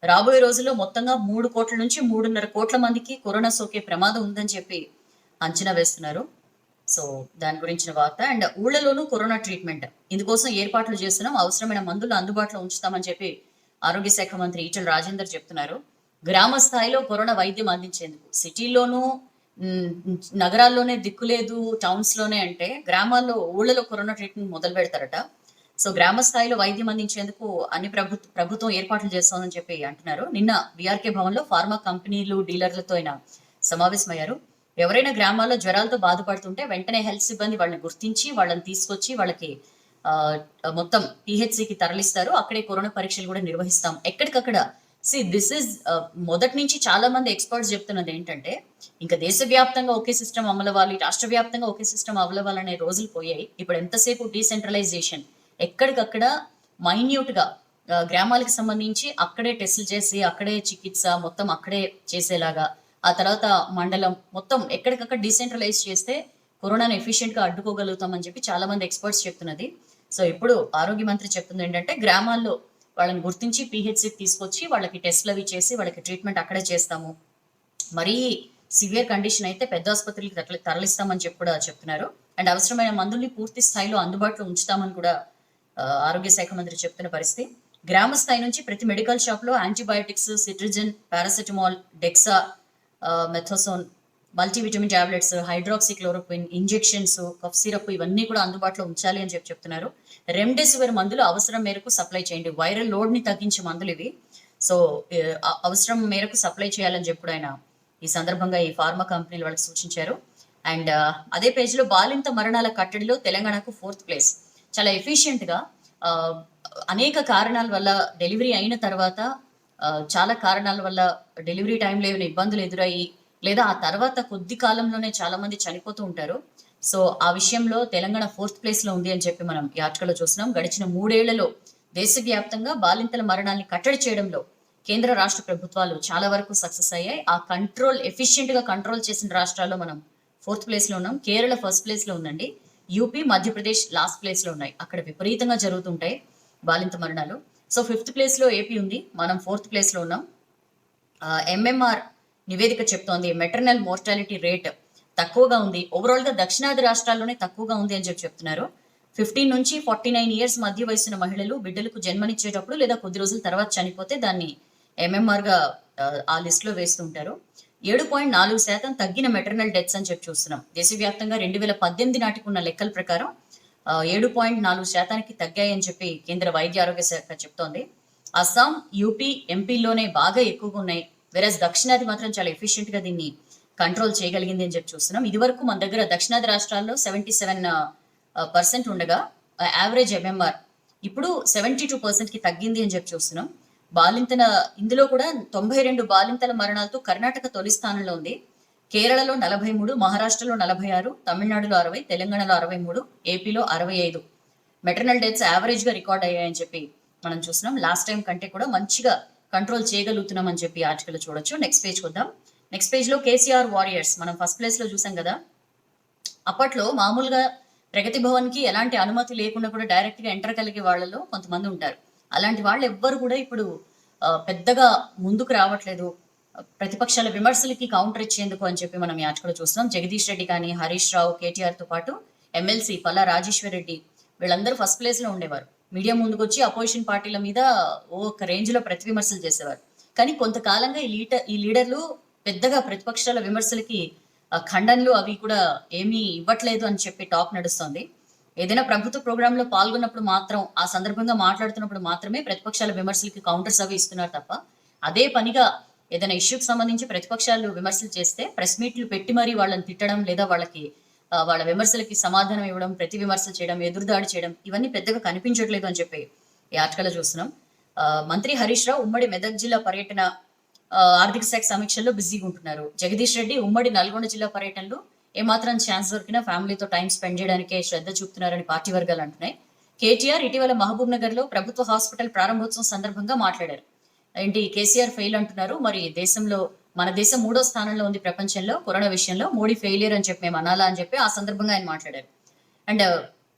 రాబోయే రోజుల్లో మొత్తంగా 3 కోట్ల నుంచి 3.5 కోట్ల మందికి కరోనా సోకే ప్రమాదం ఉందని చెప్పి అంచనా వేస్తున్నారు. సో దాని గురించిన వార్త. అండ్ ఊళ్ళలోనూ కరోనా ట్రీట్మెంట్ ఇందుకోసం ఏర్పాట్లు చేస్తున్నాం, అవసరమైన మందులు అందుబాటులో ఉంచుతామని చెప్పి ఆరోగ్య శాఖ మంత్రి ఈటెల రాజేందర్ చెప్తున్నారు. గ్రామ స్థాయిలో కరోనా వైద్యం అందించేందుకు సిటీల్లోనూ నగరాల్లోనే దిక్కులేదు, టౌన్స్ లోనే అంటే గ్రామాల్లో ఊళ్ళలో కరోనా ట్రీట్మెంట్ మొదలు పెడతారట. సో గ్రామ స్థాయిలో వైద్యం అందించేందుకు అన్ని ప్రభుత్వం ఏర్పాట్లు చేస్తోందని చెప్పి అంటున్నారు. నిన్న బీఆర్కే భవన్ లో ఫార్మా కంపెనీలు డీలర్లతో ఆయన సమావేశమయ్యారు. ఎవరైనా గ్రామాల్లో జ్వరాలతో బాధపడుతుంటే వెంటనే హెల్త్ సిబ్బంది వాళ్ళని గుర్తించి వాళ్ళని తీసుకొచ్చి వాళ్ళకి మొత్తం పిహెచ్సికి తరలిస్తారు. అక్కడే కరోనా పరీక్షలు కూడా నిర్వహిస్తాం ఎక్కడికక్కడ. దిస్ ఇస్ మొదటి నుంచి చాలా మంది ఎక్స్పర్ట్స్ చెప్తున్నది ఏంటంటే, ఇంకా దేశవ్యాప్తంగా ఒకే సిస్టమ్ అమలవ్వాలి, రాష్ట్ర వ్యాప్తంగా ఒకే సిస్టమ్ అమలవ్వాలనే రోజులు పోయాయి. ఇప్పుడు ఎంతసేపు డీసెంట్రలైజేషన్, ఎక్కడికక్కడ మైన్యూట్ గా గ్రామాలకు సంబంధించి అక్కడే టెస్టులు చేసి అక్కడే చికిత్స మొత్తం అక్కడే చేసేలాగా, ఆ తర్వాత మండలం మొత్తం ఎక్కడికక్కడ డీసెంట్రలైజ్ చేస్తే కరోనాను ఎఫిషియెంట్ గా అడ్డుకోగలుగుతామని చెప్పి చాలా మంది ఎక్స్పర్ట్స్ చెప్తున్నది. సో ఇప్పుడు ఆరోగ్య మంత్రి చెప్తుంది ఏంటంటే, గ్రామాల్లో వాళ్ళని గుర్తించి పిహెచ్సికి తీసుకొచ్చి వాళ్ళకి టెస్ట్లు అవి చేసి వాళ్ళకి ట్రీట్మెంట్ అక్కడే చేస్తాము, మరీ సివియర్ కండిషన్ అయితే పెద్ద ఆసుపత్రికి తరలిస్తామని చెప్పి కూడా చెప్తున్నారు. అండ్ అవసరమైన మందుల్ని పూర్తి స్థాయిలో అందుబాటులో ఉంచుతామని కూడా ఆరోగ్య శాఖ మంత్రి చెప్తున్న పరిస్థితి. గ్రామ స్థాయి నుంచి ప్రతి మెడికల్ షాప్ లో antibiotics, cetirizine, paracetamol, dexa, methasone, multivitamin tablets, hydroxychloroquine, injections, cough syrup ఇవన్నీ కూడా అందుబాటులో ఉంచాలి అని చెప్పి చెప్తున్నారు. రెమ్డెసివిర్ మందులు అవసరం మేరకు సప్లై చేయండి, వైరల్ లోడ్ ని తగ్గించే మందులు ఇవి. సో అవసరం మేరకు సప్లై చేయాలని చెప్పి ఆయన ఈ సందర్భంగా ఈ ఫార్మా కంపెనీలు వాళ్ళకి సూచించారు. అండ్ అదే పేజ్ లో బాలింత మరణాల కట్టడిలో తెలంగాణకు 4th ప్లేస్. చాలా ఎఫిషియెంట్ గా అనేక కారణాల వల్ల డెలివరీ అయిన తర్వాత చాలా కారణాల వల్ల డెలివరీ టైంలో ఏమైనా ఇబ్బందులు ఎదురయ్యి లేదా ఆ తర్వాత కొద్ది కాలంలోనే చాలా మంది చనిపోతూ ఉంటారు. సో ఆ విషయంలో తెలంగాణ 4th ప్లేస్ లో ఉంది అని చెప్పి మనం ఈ ఆర్టికల్లో చూస్తున్నాం. గడిచిన 3 ఏళ్లలో దేశవ్యాప్తంగా బాలింతల మరణాన్ని కట్టడి చేయడంలో కేంద్ర రాష్ట్ర ప్రభుత్వాలు చాలా వరకు సక్సెస్ అయ్యాయి. ఆ ఎఫిషియెంట్ గా కంట్రోల్ చేసిన రాష్ట్రాల్లో మనం 4th ప్లేస్ లో ఉన్నాం. కేరళ 1st ప్లేస్ లో ఉందండి. యూపీ, మధ్యప్రదేశ్ లాస్ట్ ప్లేస్ లో ఉన్నాయి. అక్కడ విపరీతంగా జరుగుతుంటాయి బాలింత మరణాలు. సో 5th ప్లేస్ లో ఏపీ ఉంది, మనం 4th ప్లేస్ లో ఉన్నాం. ఎంఎంఆర్ నివేదిక చెప్తోంది మెటర్నల్ మోర్టాలిటీ రేట్ తక్కువగా ఉంది, ఓవరాల్ గా దక్షిణాది రాష్ట్రాల్లోనే తక్కువగా ఉంది అని చెప్పి చెప్తున్నారు. 15 నుంచి 49 ఇయర్స్ మధ్య వయసున్న మహిళలు బిడ్డలకు జన్మనిచ్చేటప్పుడు లేదా కొద్ది రోజుల తర్వాత చనిపోతే దాన్ని ఎంఎంఆర్ గా ఆ లిస్ట్ లో వేస్తుంటారు. 7.4% తగ్గిన మెటర్నల్ డెత్స్ అని చెప్పి చూస్తున్నాం. దేశవ్యాప్తంగా 2018 నాటికి ఉన్న లెక్కల ప్రకారం 7.4% తగ్గాయని చెప్పి కేంద్ర వైద్య ఆరోగ్య శాఖ చెప్తోంది. అస్సాం, యూపీ, ఎంపీలోనే బాగా ఎక్కువగా ఉన్నాయి. వెరస్ దక్షిణాది మాత్రం చాలా ఎఫిషియెంట్ గా దీన్ని కంట్రోల్ చేయగలిగింది అని చెప్పి చూస్తున్నాం. ఇది వరకు మన దగ్గర దక్షిణాది రాష్ట్రాల్లో 77% ఉండగా యావరేజ్ ఎంఎంఆర్ ఇప్పుడు 72% కి తగ్గింది అని చెప్పి చూస్తున్నాం. ఇందులో కూడా 92 బాలింతల మరణాలతో కర్ణాటక తొలి స్థానంలో ఉంది. కేరళలో 43, మహారాష్ట్రలో 46, తమిళనాడులో 60, తెలంగాణలో 63, ఏపీలో 65 మెటర్నల్ డెత్స్ యావరేజ్ గా రికార్డ్ అయ్యాయని చెప్పి మనం చూస్తున్నాం. లాస్ట్ టైం కంటే కూడా మంచిగా కంట్రోల్ చేయగలుగుతున్నాం అని చెప్పి ఆర్టికల్ చూడొచ్చు. నెక్స్ట్ పేజ్ వద్దాం. నెక్స్ట్ పేజ్ లో కేసీఆర్ వారియర్స్ మనం 1st ప్లేస్ లో చూసాం కదా. అప్పట్లో మామూలుగా ప్రగతి భవన్ కి ఎలాంటి అనుమతి లేకుండా కూడా డైరెక్ట్ గా ఎంటర్ కలిగే వాళ్ళలో కొంతమంది ఉంటారు. అలాంటి వాళ్ళు ఎవ్వరు కూడా ఇప్పుడు పెద్దగా ముందుకు రావట్లేదు ప్రతిపక్షాల విమర్శలకి కౌంటర్ ఇచ్చేందుకు అని చెప్పి మనం ఈ ఆర్టికల్ చూస్తున్నాం. జగదీష్ రెడ్డి కానీ, హరీష్ రావు, కేటీఆర్ తో పాటు ఎమ్మెల్సీ పల్లా రాజేశ్వర్ రెడ్డి వీళ్ళందరూ 1st ప్లేస్ లో ఉండేవారు. మీడియా ముందుకు వచ్చి అపోజిషన్ పార్టీల మీద ఒక రేంజ్ లో ప్రతి విమర్శలు చేసేవారు. కానీ కొంతకాలంగా ఈ లీడర్లు పెద్దగా ప్రతిపక్షాల విమర్శలకి ఖండనలు అవి కూడా ఏమీ ఇవ్వట్లేదు అని చెప్పి టాక్ నడుస్తోంది. ఏదైనా ప్రభుత్వ ప్రోగ్రామ్ లో పాల్గొన్నప్పుడు మాత్రం, ఆ సందర్భంగా మాట్లాడుతున్నప్పుడు మాత్రమే ప్రతిపక్షాల విమర్శలకి కౌంటర్స్ అవి ఇస్తున్నారు తప్ప, అదే పనిగా ఏదైనా ఇష్యూకి సంబంధించి ప్రతిపక్షాలు విమర్శలు చేస్తే ప్రెస్ మీట్లు పెట్టి మరీ వాళ్ళని తిట్టడం లేదా వాళ్ళ విమర్శలకి సమాధానం ఇవ్వడం, ప్రతి విమర్శలు చేయడం, ఎదురుదాడి చేయడం ఇవన్నీ పెద్దగా కనిపించట్లేదు అని చెప్పి ఈ ఆర్టికల్ చూస్తున్నాం. మంత్రి హరీష్ రావు ఉమ్మడి మెదక్ జిల్లా పర్యటన, ఆర్థిక శాఖ సమీక్షల్లో బిజీగా ఉంటున్నారు. జగదీష్ రెడ్డి ఉమ్మడి నల్గొండ జిల్లా పర్యటనలో ఏమాత్రం ఛాన్స్ దొరికినా ఫ్యామిలీతో టైం స్పెండ్ చేయడానికే శ్రద్ధ చూపుతున్నారని పార్టీ వర్గాలు అంటున్నాయి. కేటీఆర్ ఇటీవల మహబూబ్ నగర్ లో ప్రభుత్వ హాస్పిటల్ ప్రారంభోత్సవం సందర్భంగా మాట్లాడారు. ఏంటి కేసీఆర్ ఫెయిల్ అంటున్నారు, మరి మన దేశం 3వ స్థానంలో ఉంది ప్రపంచంలో కరోనా విషయంలో, మోడీ ఫెయిలియర్ అని చెప్పి మేము అనాలా అని చెప్పి ఆ సందర్భంగా ఆయన మాట్లాడారు. అండ్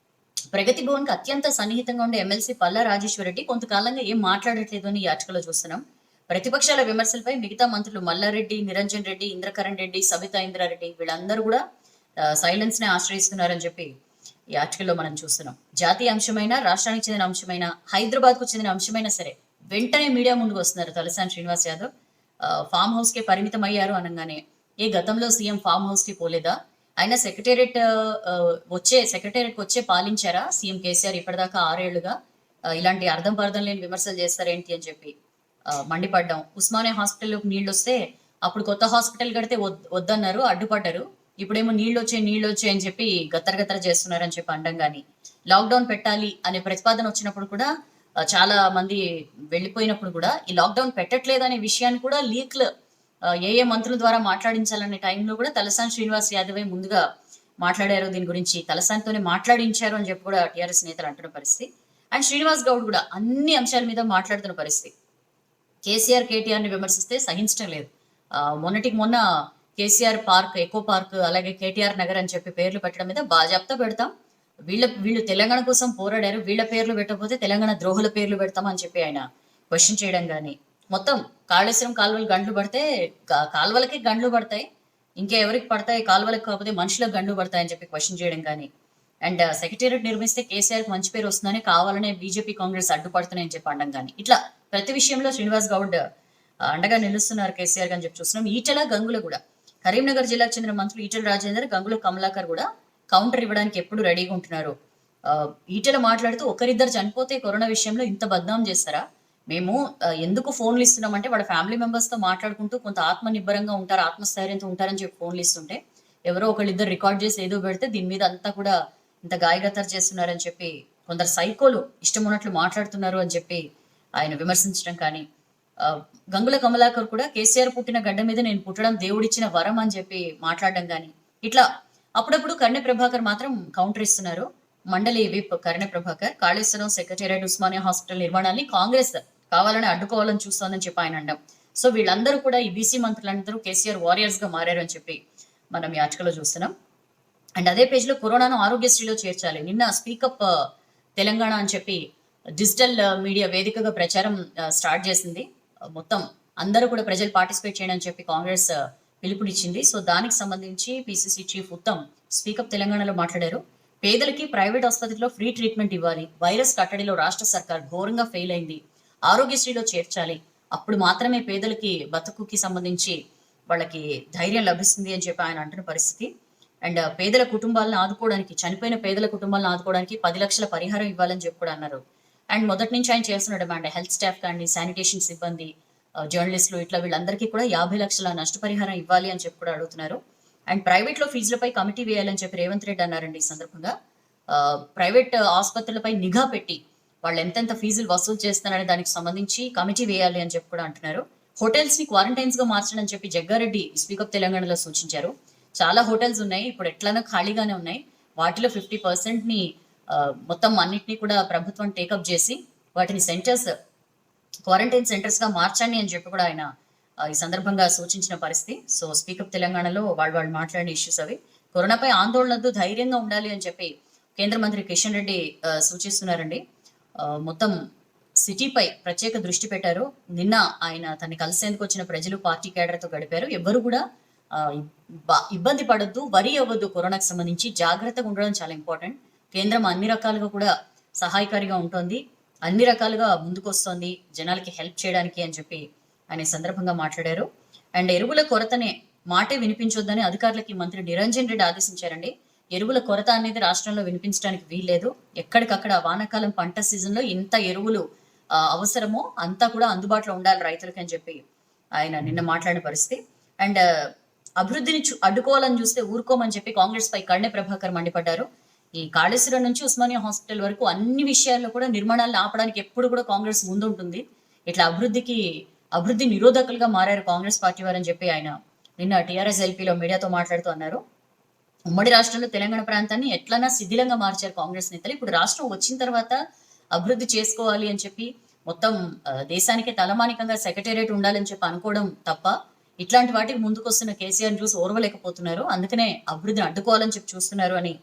ప్రగతి భవన్ కి అత్యంత సన్నిహితంగా ఉండే ఎమ్మెల్సీ పల్లా రాజేశ్వర్ రెడ్డి కొంతకాలంగా ఏం మాట్లాడట్లేదు అని ఈ ఆర్టికల్లో చూస్తున్నాం. ప్రతిపక్షాల విమర్శలపై మిగతా మంత్రులు మల్లారెడ్డి, నిరంజన్ రెడ్డి, ఇంద్రకరణ్ రెడ్డి, సబితా ఇంద్రారెడ్డి వీళ్ళందరూ కూడా సైలెన్స్ నే ఆశ్రయిస్తున్నారని చెప్పి ఈ ఆర్టికల్లో మనం చూస్తున్నాం. జాతీయ అంశమైన, రాష్ట్రానికి చెందిన అంశమైన, హైదరాబాద్ కు చెందిన అంశమైనా సరే వెంటనే మీడియా ముందుకు వస్తున్నారు తలసాని శ్రీనివాస్ యాదవ్. ఫామ్ హౌస్ కే పరిమితం అయ్యారు అనగానే, గతంలో సీఎం ఫామ్ హౌస్ కి పోలేదా? ఆయన సెక్రటేరియట్ వచ్చే పాలించారా సీఎం కేసీఆర్ ఇప్పటిదాకా 6 ఏళ్లుగా? ఇలాంటి అర్థం పర్థం లేని విమర్శలు చేస్తారేంటి అని చెప్పి మండిపడ్డాం. ఉస్మానియా హాస్పిటల్లోకి నీళ్ళు వస్తే అప్పుడు కొత్త హాస్పిటల్ కడితే వద్దన్నారు, అడ్డుపడ్డారు. ఇప్పుడేమో నీళ్ళు వచ్చాయి అని చెప్పి గత్తర చేస్తున్నారని చెప్పి అండం. కానీ లాక్డౌన్ పెట్టాలి అనే ప్రతిపాదన వచ్చినప్పుడు కూడా చాలా మంది వెళ్ళిపోయినప్పుడు కూడా ఈ లాక్డౌన్ పెట్టట్లేదు అనే విషయాన్ని కూడా లీక్లు ఏ మంత్రుల ద్వారా మాట్లాడించాలనే టైంలో కూడా తలసాని శ్రీనివాస్ యాదవే ముందుగా మాట్లాడారు. దీని గురించి తలసానితోనే మాట్లాడించారు అని చెప్పి కూడా టీఆర్ఎస్ నేతలు అంటున్న పరిస్థితి. అండ్ శ్రీనివాస్ గౌడ్ కూడా అన్ని అంశాల మీద మాట్లాడుతున్న పరిస్థితి. కేసీఆర్ కేటీఆర్ ని విమర్శిస్తే సహించడం లేదు. మొన్నటికి మొన్న కేసీఆర్ పార్క్, ఎకో పార్క్, అలాగే కేటీఆర్ నగర్ అని చెప్పి పేర్లు పెట్టడం మీద బాజాప్తా పెడతాం. వీళ్ళు తెలంగాణ కోసం పోరాడారు, వీళ్ళ పేర్లు పెట్టకపోతే తెలంగాణ ద్రోహుల పేర్లు పెడతాం అని చెప్పి ఆయన క్వశ్చన్ చేయడం. కానీ మొత్తం కాళేశ్వరం కాలువలు గంటలు పడితే కాలువలకి గంటలు పడతాయి, ఇంకా ఎవరికి పడతాయి కాలువలకు కాకపోతే మనుషులకు గంటలు పడతాయి అని చెప్పి క్వశ్చన్ చేయడం. కానీ అండ్ సెక్రటేరియట్ నిర్మిస్తే కేసీఆర్ మంచి పేరు వస్తుందని కావాలనే బీజేపీ కాంగ్రెస్ అడ్డుపడుతున్నాయని చెప్పి అండం. కానీ ఇట్లా ప్రతి విషయంలో శ్రీనివాస్ గౌడ్ అండగా నిలుస్తున్నారు కేసీఆర్ అని చెప్పి చూస్తున్నాం. ఈటెల గంగుల కూడా కరీంనగర్ జిల్లాకు చెందిన మంత్రులు ఈటెల రాజేందర్, గంగుల కమలాకర్ కూడా కౌంటర్ ఇవ్వడానికి ఎప్పుడు రెడీగా ఉంటున్నారు. ఈటెల మాట్లాడుతూ ఒకరిద్దరు చనిపోతే కరోనా విషయంలో ఇంత బద్నాం చేస్తారా? మేము ఎందుకు ఫోన్లు ఇస్తున్నామంటే వాళ్ళ ఫ్యామిలీ మెంబర్స్ తో మాట్లాడుకుంటూ కొంత ఆత్మనిర్భరంగా ఉంటారు, ఆత్మస్థైర్యంతో ఉంటారని చెప్పి ఫోన్లు ఇస్తుంటే ఎవరో ఒకళ్ళిద్దరు రికార్డ్ చేసి ఏదో పెడితే దీని మీద అంతా కూడా ఇంత గాయగతర్ చేస్తున్నారని చెప్పి కొందరు సైకోలు ఇష్టం ఉన్నట్లు మాట్లాడుతున్నారు అని చెప్పి ఆయన విమర్శించడం. కానీ గంగుల కమలాకర్ కూడా కేసీఆర్ పుట్టిన గడ్డ మీద నేను పుట్టడం దేవుడిచ్చిన వరం అని చెప్పి మాట్లాడడం. కానీ ఇట్లా అప్పుడప్పుడు కర్ణె ప్రభాకర్ మాత్రం కౌంటర్ ఇస్తున్నారు. మండలి whip Karne Prabhakar Kaleshwaram, secretariat, Osmania hospital నిర్మాణాన్ని కాంగ్రెస్ కావాలని అడ్డుకోవాలని చూస్తోందని చెప్పి ఆయన అండం. సో వీళ్ళందరూ కూడా ఈ బీసీ మంత్రులందరూ కేసీఆర్ వారియర్స్ గా మారారు అని చెప్పి మనం ఈ ఆర్టికల్లో చూస్తున్నాం. అండ్ అదే పేజ్ లో కరోనాను ఆరోగ్యశ్రీలో చేర్చాలి. నిన్న స్పీకప్ తెలంగాణ అని చెప్పి డిజిటల్ మీడియా వేదికగా ప్రచారం స్టార్ట్ చేసింది. మొత్తం అందరూ కూడా ప్రజలు పార్టిసిపేట్ చేయడం అని చెప్పి కాంగ్రెస్ పిలుపునిచ్చింది. సో దానికి సంబంధించి పిసిసి చీఫ్ ఉత్తమ్ స్పీకప్ తెలంగాణలో మాట్లాడారు. పేదలకి ప్రైవేట్ ఆసుపత్రిలో ఫ్రీ ట్రీట్మెంట్ ఇవ్వాలి, వైరస్ కట్టడిలో రాష్ట్ర సర్కార్ ఘోరంగా ఫెయిల్ అయింది, ఆరోగ్యశ్రీలో చేర్చాలి, అప్పుడు మాత్రమే పేదలకి బతుకుకి సంబంధించి వాళ్ళకి ధైర్యం లభిస్తుంది అని చెప్పి ఆయన అంటున్న పరిస్థితి. అండ్ పేదల కుటుంబాలను ఆదుకోవడానికి, చనిపోయిన పేదల కుటుంబాలను ఆదుకోవడానికి 10 లక్షల పరిహారం ఇవ్వాలని చెప్పి కూడా అన్నారు. అండ్ మొదటి నుంచి ఆయన చేస్తున్న డిమాండ్ హెల్త్ స్టాఫ్ కానీ, శానిటేషన్ సిబ్బంది, జర్నలిస్టులు ఇట్లా వీళ్ళందరికీ కూడా 50 లక్షల నష్టపరిహారం ఇవ్వాలి అని చెప్పి కూడా అడుగుతున్నారు. అండ్ ప్రైవేట్ లో ఫీజులపై కమిటీ వేయాలని చెప్పి రేవంత్ రెడ్డి అన్నారండి. ఈ సందర్భంగా ప్రైవేట్ ఆసుపత్రులపై నిఘా పెట్టి వాళ్ళు ఎంతెంత ఫీజులు వసూలు చేస్తున్నారనే దానికి సంబంధించి కమిటీ వేయాలి అని చెప్పి కూడా అంటున్నారు. హోటల్స్ ని క్వారంటైన్స్ గా మార్చడం అని చెప్పి జగ్గారెడ్డి స్పీకప్ తెలంగాణలో సూచించారు. చాలా హోటల్స్ ఉన్నాయి, ఇప్పుడు ఎట్లనో ఖాళీగానే ఉన్నాయి, వాటిలో 50% ని మొత్తం అన్నిటినీ కూడా ప్రభుత్వం టేకప్ చేసి వాటిని క్వారంటైన్ సెంటర్స్ గా మార్చండి అని చెప్పి కూడా ఆయన ఈ సందర్భంగా సూచించిన పరిస్థితి. సో స్పీకప్ తెలంగాణలో వాళ్ళు మాట్లాడిన ఇష్యూస్ అవి. కరోనాపై ఆందోళనతో ధైర్యంగా ఉండాలి అని చెప్పి కేంద్ర మంత్రి కిషన్ రెడ్డి సూచిస్తున్నారండి. మొత్తం సిటీపై ప్రత్యేక దృష్టి పెట్టారు. నిన్న ఆయన తనని కలిసేందుకు వచ్చిన ప్రజలు పార్టీ కేడర్తో గడిపారు. ఎవ్వరు కూడా ఇబ్బంది పడొద్దు, వరి అవ్వద్దు, కరోనాకు సంబంధించి జాగ్రత్తగా ఉండడం చాలా ఇంపార్టెంట్. కేంద్రం అన్ని రకాలుగా కూడా సహాయకారిగా ఉంటుంది, అన్ని రకాలుగా ముందుకు వస్తుంది జనాలకి హెల్ప్ చేయడానికి అని చెప్పి ఆయన సందర్భంగా మాట్లాడారు. అండ్ ఎరువుల కొరతనే మాటే వినిపించొద్దని అధికారులకి మంత్రి నిరంజన్ రెడ్డి ఆదేశించారండి. ఎరువుల కొరత అనేది రాష్ట్రంలో వినిపించడానికి వీల్లేదు. ఎక్కడికక్కడ వానాకాలం పంట సీజన్ లో ఎంత ఎరువులు అవసరమో అంతా కూడా అందుబాటులో ఉండాలి రైతులకి అని చెప్పి ఆయన నిన్న మాట్లాడిన పరిస్థితి. అండ్ అభివృద్ధిని అడ్డుకోవాలని చూస్తే ఊరుకోమని చెప్పి కాంగ్రెస్ పై కర్ణె ప్రభాకర్ మండిపడ్డారు. ఈ కాళేశ్వరం నుంచి ఉస్మానియా హాస్పిటల్ వరకు అన్ని విషయాల్లో కూడా నిర్మాణాలను ఆపడానికి ఎప్పుడు కూడా కాంగ్రెస్ ముందుంటుంది. ఇట్లా అభివృద్ధి నిరోధకులుగా మారారు కాంగ్రెస్ పార్టీ వారని చెప్పి ఆయన నిన్న టీఆర్ఎస్ ఎల్పీలో మీడియాతో మాట్లాడుతూ అన్నారు. ఉమ్మడి రాష్ట్రంలో తెలంగాణ ప్రాంతాన్ని ఎట్లన్నా శిథిలంగా మార్చారు కాంగ్రెస్ నేతలు. ఇప్పుడు రాష్ట్రం వచ్చిన తర్వాత అభివృద్ధి చేసుకోవాలి అని చెప్పి మొత్తం దేశానికి తలమానికంగా సెక్రటేరియట్ ఉండాలని చెప్పి అనుకోవడం తప్ప ఇట్లాంటి వాటికి ముందుకొస్తున్న కేసీఆర్ చూసి ఓర్వలేకపోతున్నారు. అందుకనే అభివృద్ధిని అడ్డుకోవాలని చెప్పి చూస్తున్నారు అని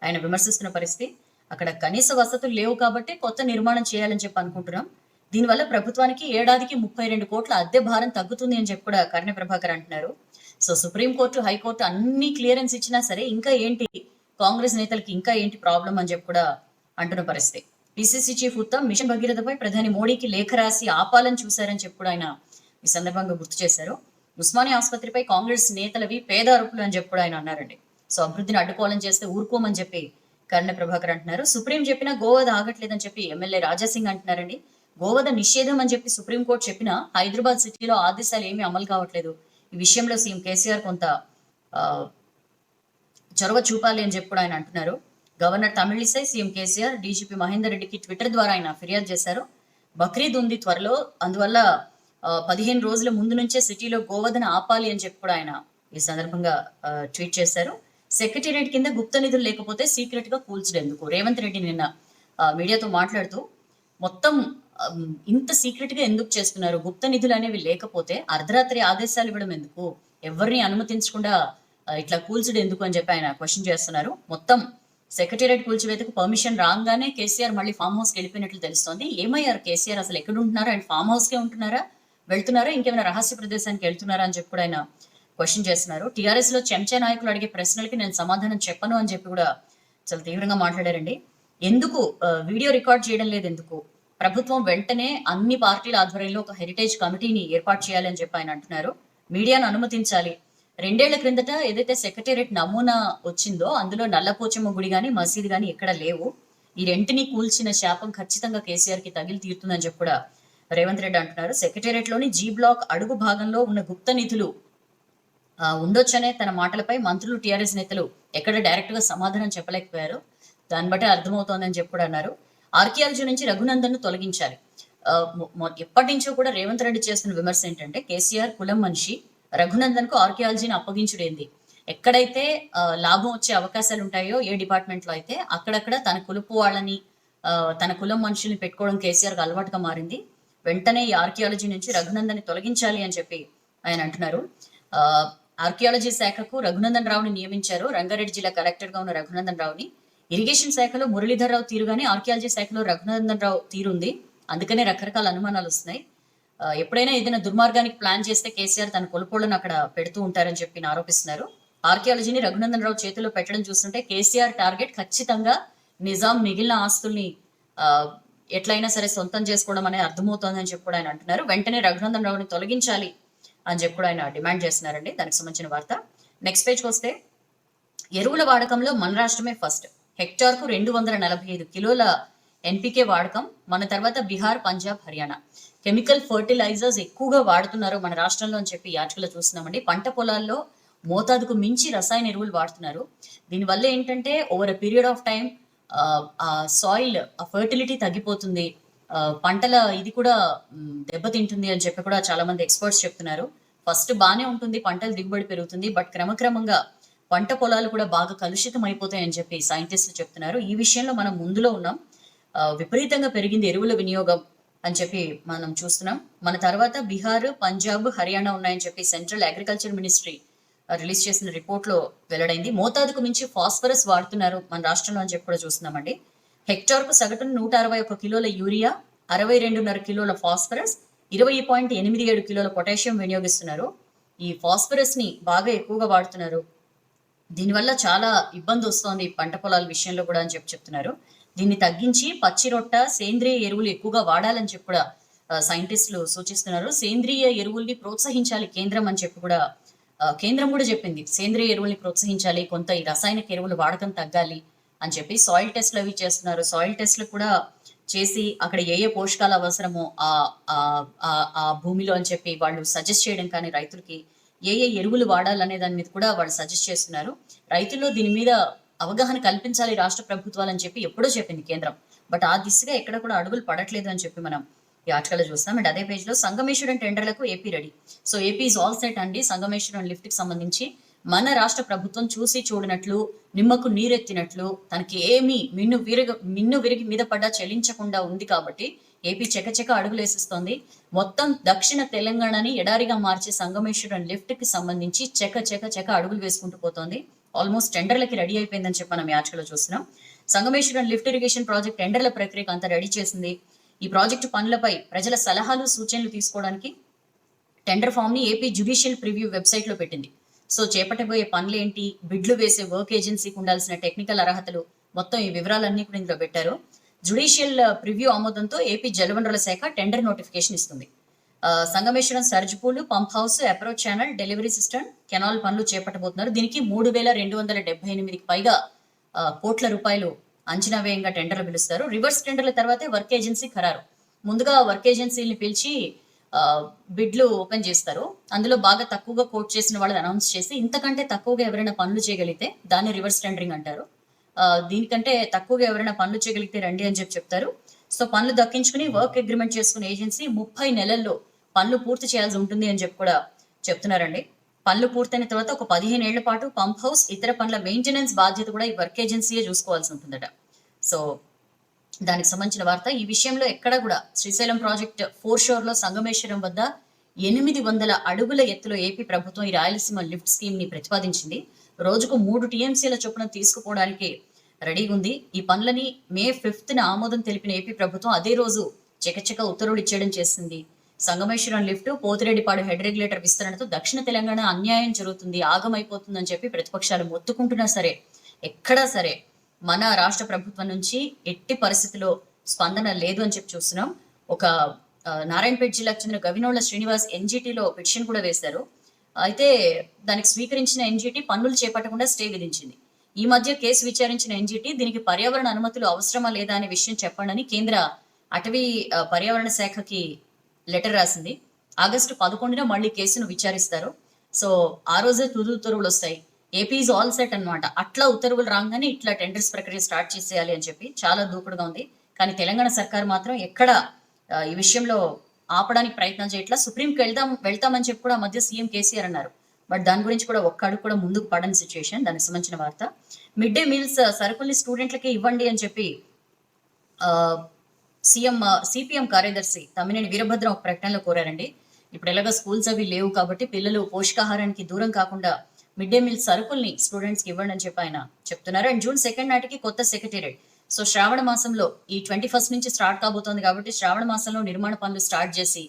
ఆయన విమర్శిస్తున్న పరిస్థితి. అక్కడ కనీస వసతులు లేవు కాబట్టి కొత్త నిర్మాణం చేయాలని చెప్పి అనుకుంటున్నాం. దీనివల్ల ప్రభుత్వానికి ఏడాదికి 32 కోట్ల అద్దె భారం తగ్గుతుంది అని చెప్పి కూడా కర్ణె ప్రభాకర్ అంటున్నారు. సో సుప్రీంకోర్టు, హైకోర్టు అన్ని క్లియరెన్స్ ఇచ్చినా సరే ఇంకా ఏంటి కాంగ్రెస్ నేతలకి ఇంకా ఏంటి ప్రాబ్లం అని చెప్పి కూడా అంటున్న పరిస్థితి. పిసిసి చీఫ్ ఉత్తమ్ మిషన్ భగీరథపై ప్రధాని మోడీకి లేఖ రాసి ఆపాలని చూశారని చెప్పి కూడా ఆయన ఈ సందర్భంగా గుర్తు చేశారు. ఉస్మానియా ఆసుపత్రిపై కాంగ్రెస్ నేతలవి పేద అరుపులు అని చెప్పి కూడా ఆయన అన్నారండి. సో అభివృద్ధిని అడ్డుకోవాలని చేస్తే ఊరుకోమని చెప్పి కరుణ ప్రభాకర్ అంటున్నారు. సుప్రీం చెప్పినా గోవధ ఆగట్లేదని చెప్పి ఎమ్మెల్యే రాజాసింగ్ అంటున్నారండి. గోవధ నిషేధం అని చెప్పి సుప్రీంకోర్టు చెప్పినా హైదరాబాద్ సిటీలో ఆదేశాలు ఏమీ అమలు కావట్లేదు. ఈ విషయంలో సీఎం కేసీఆర్ కొంత చొరవ చూపాలి అని చెప్పి కూడా ఆయన అంటున్నారు. Governor Tamilisai CM KCR DGP Mahender రెడ్డికి ట్విట్టర్ ద్వారా ఆయన ఫిర్యాదు చేశారు. బక్రీద్ ఉంది త్వరలో, అందువల్ల 15 రోజుల ముందు నుంచే సిటీలో గోవధన ఆపాలి అని చెప్పి కూడా ఆయన ఈ సందర్భంగా ట్వీట్ చేశారు. సెక్రటేరియట్ కింద గుప్త నిధులు లేకపోతే సీక్రెట్ గా కూల్చడెందుకు? రేవంత్ రెడ్డి నిన్న మీడియాతో మాట్లాడుతూ మొత్తం ఇంత సీక్రెట్ గా ఎందుకు చేస్తున్నారు? గుప్త నిధులు అనేవి లేకపోతే అర్ధరాత్రి ఆదేశాలు ఇవ్వడం ఎందుకు? ఎవరిని అనుమతించకుండా ఇట్లా కూల్చడం ఎందుకు అని చెప్పి ఆయన క్వశ్చన్ చేస్తున్నారు. మొత్తం సెక్రటేరియట్ కూల్చివేతకు పర్మిషన్ రాగానే కేసీఆర్ మళ్ళీ ఫామ్ హౌస్ కి వెళ్ళిపోయినట్లు తెలుస్తోంది. ఏమయ్యారు కేసీఆర్? అసలు ఎక్కడ ఉంటున్నారా? అండ్ ఫామ్ హౌస్ కే ఉంటున్నారా, వెళ్తున్నారా, ఇంకేమైనా రహస్య ప్రదేశానికి వెళ్తున్నారా అని చెప్పి కూడా ఆయన క్వశ్చన్ చేస్తున్నారు. టీఆర్ఎస్ లో చెంచా నాయకులు అడిగే ప్రశ్నలకి నేను సమాధానం చెప్పను అని చెప్పి కూడా చాలా తీవ్రంగా మాట్లాడారండి. ఎందుకు వీడియో రికార్డ్ చేయడం లేదు? ఎందుకు? ప్రభుత్వం వెంటనే అన్ని పార్టీల ఆధ్వర్యంలో ఒక హెరిటేజ్ కమిటీని ఏర్పాటు చేయాలి అని చెప్పి ఆయన అంటున్నారు. మీడియాను అనుమతించాలి. 2 ఏళ్ల క్రిందట ఏదైతే సెక్రటేరియట్ నమూనా వచ్చిందో అందులో నల్లపోచమ్మ గుడి గాని మసీదు గాని ఎక్కడ లేవు. ఈ రెంటిని కూల్చిన శాపం ఖచ్చితంగా కేసీఆర్ కి తగిలి తీరుతుందని చెప్పి కూడా రేవంత్ రెడ్డి అంటున్నారు. సెక్రటేరియట్ లోని జీ బ్లాక్ అడుగు భాగంలో ఉన్న గుప్త నిధులు ఉండొచ్చనే తన మాటలపై మంత్రులు, టీఆర్ఎస్ నేతలు ఎక్కడ డైరెక్ట్ గా సమాధానం చెప్పలేకపోయారు. దాన్ని బట్టి అర్థమవుతోందని చెప్పి కూడా అన్నారు. ఆర్కియాలజీ నుంచి రఘునందన్ ను తొలగించాలి. ఎప్పటి నుంచో కూడా రేవంత్ రెడ్డి చేస్తున్న విమర్శ ఏంటంటే కేసీఆర్ కులం మనిషి, రఘునందన్ కు ఆర్కియాలజీని అప్పగించుడేంది? ఎక్కడైతే లాభం వచ్చే అవకాశాలు ఉంటాయో ఏ డిపార్ట్మెంట్ లో అయితే అక్కడక్కడ తన కులపు వాళ్ళని తన కులం మనుషుల్ని పెట్టుకోవడం కేసీఆర్ కు అలవాటుగా మారింది. వెంటనే ఈ ఆర్కియాలజీ నుంచి రఘునందన్ తొలగించాలి అని చెప్పి ఆయన అంటున్నారు. ఆర్కియాలజీ శాఖకు రఘునందన్ రావుని నియమించారు. రంగారెడ్డి జిల్లా కలెక్టర్ గా ఉన్న రఘునందన్ రావుని. ఇరిగేషన్ శాఖలో మురళీధర్ రావు తీరుగానే ఆర్కియాలజీ శాఖలో రఘునందన్ రావు తీరుంది. అందుకనే రకరకాల అనుమానాలు వస్తున్నాయి. ఎప్పుడైనా ఏదైనా దుర్మార్గానికి ప్లాన్ చేస్తే కేసీఆర్ తన కొలుపోళ్లను అక్కడ పెడుతూ ఉంటారని చెప్పి ఆరోపిస్తున్నారు. ఆర్కియాలజీని రఘునందన్ రావు చేతిలో పెట్టడం చూస్తుంటే కేసీఆర్ టార్గెట్ ఖచ్చితంగా నిజాం మిగిలిన ఆస్తుల్ని ఎట్లయినా సరే సొంతం చేసుకోవడం అనేది అర్థమవుతోందని చెప్పి కూడా ఆయన అంటున్నారు. వెంటనే రఘునందన్ రావుని తొలగించాలి అని చెప్పి కూడా ఆయన డిమాండ్ చేస్తున్నారండి. దానికి సంబంధించిన వార్త. నెక్స్ట్ పేజ్కి వస్తే, ఎరువుల వాడకంలో మన రాష్ట్రమే ఫస్ట్. హెక్టార్ కు 245 కిలోల ఎన్పికే వాడకం. మన తర్వాత బీహార్, పంజాబ్, హర్యానా. కెమికల్ ఫర్టిలైజర్స్ ఎక్కువగా వాడుతున్నారు మన రాష్ట్రంలో అని చెప్పి యాచకులు చూస్తున్నామండి. పంట పొలాల్లో మోతాదుకు మించి రసాయన ఎరువులు వాడుతున్నారు. దీనివల్ల ఏంటంటే over a period of time ఆ సాయిల్ ఆ ఫర్టిలిటీ తగ్గిపోతుంది, పంటల ఇది కూడా దెబ్బతింటుంది అని చెప్పి కూడా చాలా మంది ఎక్స్పర్ట్స్ చెప్తున్నారు. ఫస్ట్ బాగానే ఉంటుంది, పంటల దిగుబడి పెరుగుతుంది, బట్ క్రమక్రమంగా పంట పొలాలు కూడా బాగా కలుషితం అయిపోతాయి అని చెప్పి సైంటిస్టులు చెప్తున్నారు. ఈ విషయంలో మనం ముందులో ఉన్నాం. విపరీతంగా పెరిగింది ఎరువుల వినియోగం అని చెప్పి మనం చూస్తున్నాం. మన తర్వాత బీహార్, పంజాబ్, హర్యానా ఉన్నాయని చెప్పి సెంట్రల్ అగ్రికల్చర్ మినిస్ట్రీ రిలీజ్ చేసిన రిపోర్ట్ లో వెల్లడైంది. మోతాదుకు మించి ఫాస్ఫరస్ వాడుతున్నారు మన రాష్ట్రంలో అని చెప్పి కూడా చూస్తున్నామండి. హెక్టార్ కు సగటున 161 కిలోల యూరియా, 62.5 కిలోల ఫాస్ఫరస్, 20.87 కిలోల పొటాషియం వినియోగిస్తున్నారు. ఈ ఫాస్ఫరస్ ని బాగా ఎక్కువగా వాడుతున్నారు. దీనివల్ల చాలా ఇబ్బంది వస్తోంది పంట పొలాల విషయంలో కూడా అని చెప్పి చెప్తున్నారు. దీన్ని తగ్గించి పచ్చి రొట్ట, సేంద్రియ ఎరువులు ఎక్కువగా వాడాలని చెప్పి కూడా సైంటిస్టులు సూచిస్తున్నారు. సేంద్రియ ఎరువుల్ని ప్రోత్సహించాలి కేంద్రం అని చెప్పి కూడా కేంద్రం కూడా చెప్పింది. సేంద్రియ ఎరువుల్ని ప్రోత్సహించాలి, కొంత ఈ రసాయనిక ఎరువుల వాడకం తగ్గాలి అని చెప్పి సాయిల్ టెస్ట్లు అవి చేస్తున్నారు. సాయిల్ టెస్ట్లు కూడా చేసి అక్కడ ఏ ఏ పోషకాలు అవసరమో ఆ భూమిలో అని చెప్పి వాళ్ళు సజెస్ట్ చేయడం, కానీ రైతులకి ఏ ఏ ఎరువులు వాడాలనే దాని మీద కూడా వాళ్ళు సజెస్ట్ చేస్తున్నారు. రైతుల్లో దీని మీద అవగాహన కల్పించాలి రాష్ట్ర ప్రభుత్వాలు అని చెప్పి ఎప్పుడో చెప్పింది కేంద్రం. బట్ ఆ దిశగా ఎక్కడ కూడా అడుగులు పడట్లేదు అని చెప్పి మనం ఈ ఆర్టికల్ చూస్తాం. అండ్ అదే పేజ్ లో సంగమేశ్వరం టెండర్లకు AP ready. So AP is all set అండి. సంగమేశ్వరం లిఫ్ట్ కి సంబంధించి మన రాష్ట్ర ప్రభుత్వం చూసి చూడనట్లు, నిమ్మకు నీరెత్తినట్లు, తనకి ఏమీ మిన్ను విరిగి మీద పడ్డా చెల్లించకుండా ఉంది కాబట్టి ఏపీ చకచక అడుగులేసిస్తోంది. మొత్తం దక్షిణ తెలంగాణని ఎడారిగా మార్చే సంగమేశ్వరం లిఫ్ట్ కి సంబంధించి చక అడుగులు వేసుకుంటూ పోతోంది. ఆల్మోస్ట్ టెండర్లకి రెడీ అయిపోయిందని చెప్పి మనం యాచకలో చూస్తున్నాం. సంగమేశ్వరం లిఫ్ట్ ఇరిగేషన్ ప్రాజెక్ట్ టెండర్ల ప్రక్రియకు అంతా రెడీ చేసింది. ఈ ప్రాజెక్టు పనులపై ప్రజల సలహాలు, సూచనలు తీసుకోవడానికి టెండర్ ఫామ్ ని ఏపీ జ్యుడిషియల్ ప్రివ్యూ వెబ్సైట్ లో పెట్టింది. సో చేపట్టబోయే పనులేంటి, బిడ్లు వేసే వర్క్ ఏజెన్సీకి ఉండాల్సిన టెక్నికల్ అర్హతలు, మొత్తం ఈ వివరాలన్నీ కూడా ఇందులో పెట్టారు. జ్యుడిషియల్ ప్రివ్యూ ఆమోదంతో ఏపీ జలవనరుల శాఖ టెండర్ నోటిఫికేషన్ ఇస్తుంది. Sangameswaram surge pool, pump house, approach channel, delivery system, canal పనులు చేపట్టబోతున్నారు. దీనికి 3,278కి పైగా కోట్ల రూపాయలు అంచనా వ్యయంగా టెండర్లు పిలుస్తారు. రివర్స్ టెండర్ల తర్వాతే వర్క్ ఏజెన్సీ ఖరారు. ముందుగా వర్క్ ఏజెన్సీని పిలిచి బిడ్లు ఓపెన్ చేస్తారు. అందులో బాగా తక్కువగా కోట్ చేసిన వాళ్ళని అనౌన్స్ చేసి ఇంతకంటే తక్కువగా ఎవరైనా పనులు చేయగలిగితే దాన్ని రివర్స్ టెండరింగ్ అంటారు. దీనికంటే తక్కువగా ఎవరైనా పనులు చేయగలిగితే రండి అని చెప్తారు. సో పనులు దక్కించుకుని వర్క్ అగ్రిమెంట్ చేసుకునే ఏజెన్సీ 30 నెలల్లో పనులు పూర్తి చేయాల్సి ఉంటుంది అని చెప్పి కూడా చెప్తున్నారండి. పనులు పూర్తయిన తర్వాత ఒక 15 ఏళ్ల పాటు పంప్ హౌస్, ఇతర పనుల మెయింటెనెన్స్ బాధ్యత కూడా ఈ వర్క్ ఏజెన్సీయే చూసుకోవాల్సి ఉంటుందట. సో దానికి సంబంధించిన వార్త. ఈ విషయంలో ఎక్కడ కూడా శ్రీశైలం ప్రాజెక్ట్ 4 షోర్లో సంగమేశ్వరం వద్ద 800 అడుగుల ఎత్తులో ఏపీ ప్రభుత్వం ఈ రాయలసీమ లిఫ్ట్ స్కీమ్ ని ప్రతిపాదించింది. రోజుకు 3 టీఎంసీల చొప్పున తీసుకుపోవడానికి రెడీగా ఉంది. ఈ పనులని మే 5న ఆమోదం తెలిపిన ఏపీ ప్రభుత్వం అదే రోజు చకచక ఉత్తర్వులు ఇచ్చేయడం చేసింది. Sangameswaram lift, Pothireddypadu head regulator విస్తరణతో దక్షిణ తెలంగాణ అన్యాయం జరుగుతుంది, ఆగమైపోతుందని చెప్పి ప్రతిపక్షాలు మొత్తుకుంటున్నా సరే ఎక్కడా సరే మన రాష్ట్ర ప్రభుత్వం నుంచి ఎట్టి పరిస్థితిలో స్పందన లేదు అని చెప్పి చూస్తున్నాం. ఒక నారాయణపేట జిల్లాకు చెందిన గవినోళ్ల శ్రీనివాస్ ఎన్జిటిలో పిటిషన్ కూడా వేశారు. అయితే దానికి స్వీకరించిన ఎన్జిటి పన్నులు చేపట్టకుండా స్టే విధించింది. ఈ మధ్య కేసు విచారించిన ఎన్జిటి దీనికి పర్యావరణ అనుమతులు అవసరమా లేదా అనే విషయం చెప్పండి కేంద్ర అటవీ పర్యావరణ శాఖకి లెటర్ రాసింది. ఆగస్టు 11న మళ్ళీ కేసును విచారిస్తారు. సో ఆ రోజే తుది ఉత్తర్వులు వస్తాయి. ఏపీ ఈజ్ ఆల్ సెట్ అనమాట. అట్లా ఉత్తర్వులు రాగానే ఇట్లా టెండర్స్ ప్రక్రియ స్టార్ట్ చేసేయాలి అని చెప్పి చాలా దూకుడుగా ఉంది. కానీ తెలంగాణ సర్కార్ మాత్రం ఎక్కడ ఈ విషయంలో ఆపడానికి ప్రయత్నం చేయట్లా. సుప్రీంకి వెళ్తామని చెప్పి కూడా మధ్య సీఎం కేసీఆర్ అన్నారు. బట్ దాని గురించి కూడా ఒక్క అడుగు కూడా ముందుకు పడని సిచ్యువేషన్. దానికి సంబంధించిన వార్త. మిడ్ డే మీల్స్ సరుకుల్ని స్టూడెంట్లకే ఇవ్వండి అని చెప్పి సిపిఎం కార్యదర్శి తమ్మినేని వీరభద్రం ఒక ప్రకటనలో కోరారండి. ఇప్పుడు ఎలాగో స్కూల్స్ అవి లేవు కాబట్టి పిల్లలు పోషకాహారానికి దూరం కాకుండా మిడ్ డే మీల్ సరుకుల్ని స్టూడెంట్స్ కి ఇవ్వండి అని చెప్పి ఆయన చెప్తున్నారు. అండ్ జూన్ 2 నాటికి కొత్త సెక్రటేరియట్. సో శ్రావణ మాసంలో ఈ 21 నుంచి స్టార్ట్ కాబోతోంది కాబట్టి శ్రావణ మాసంలో నిర్మాణ పనులు స్టార్ట్ చేసి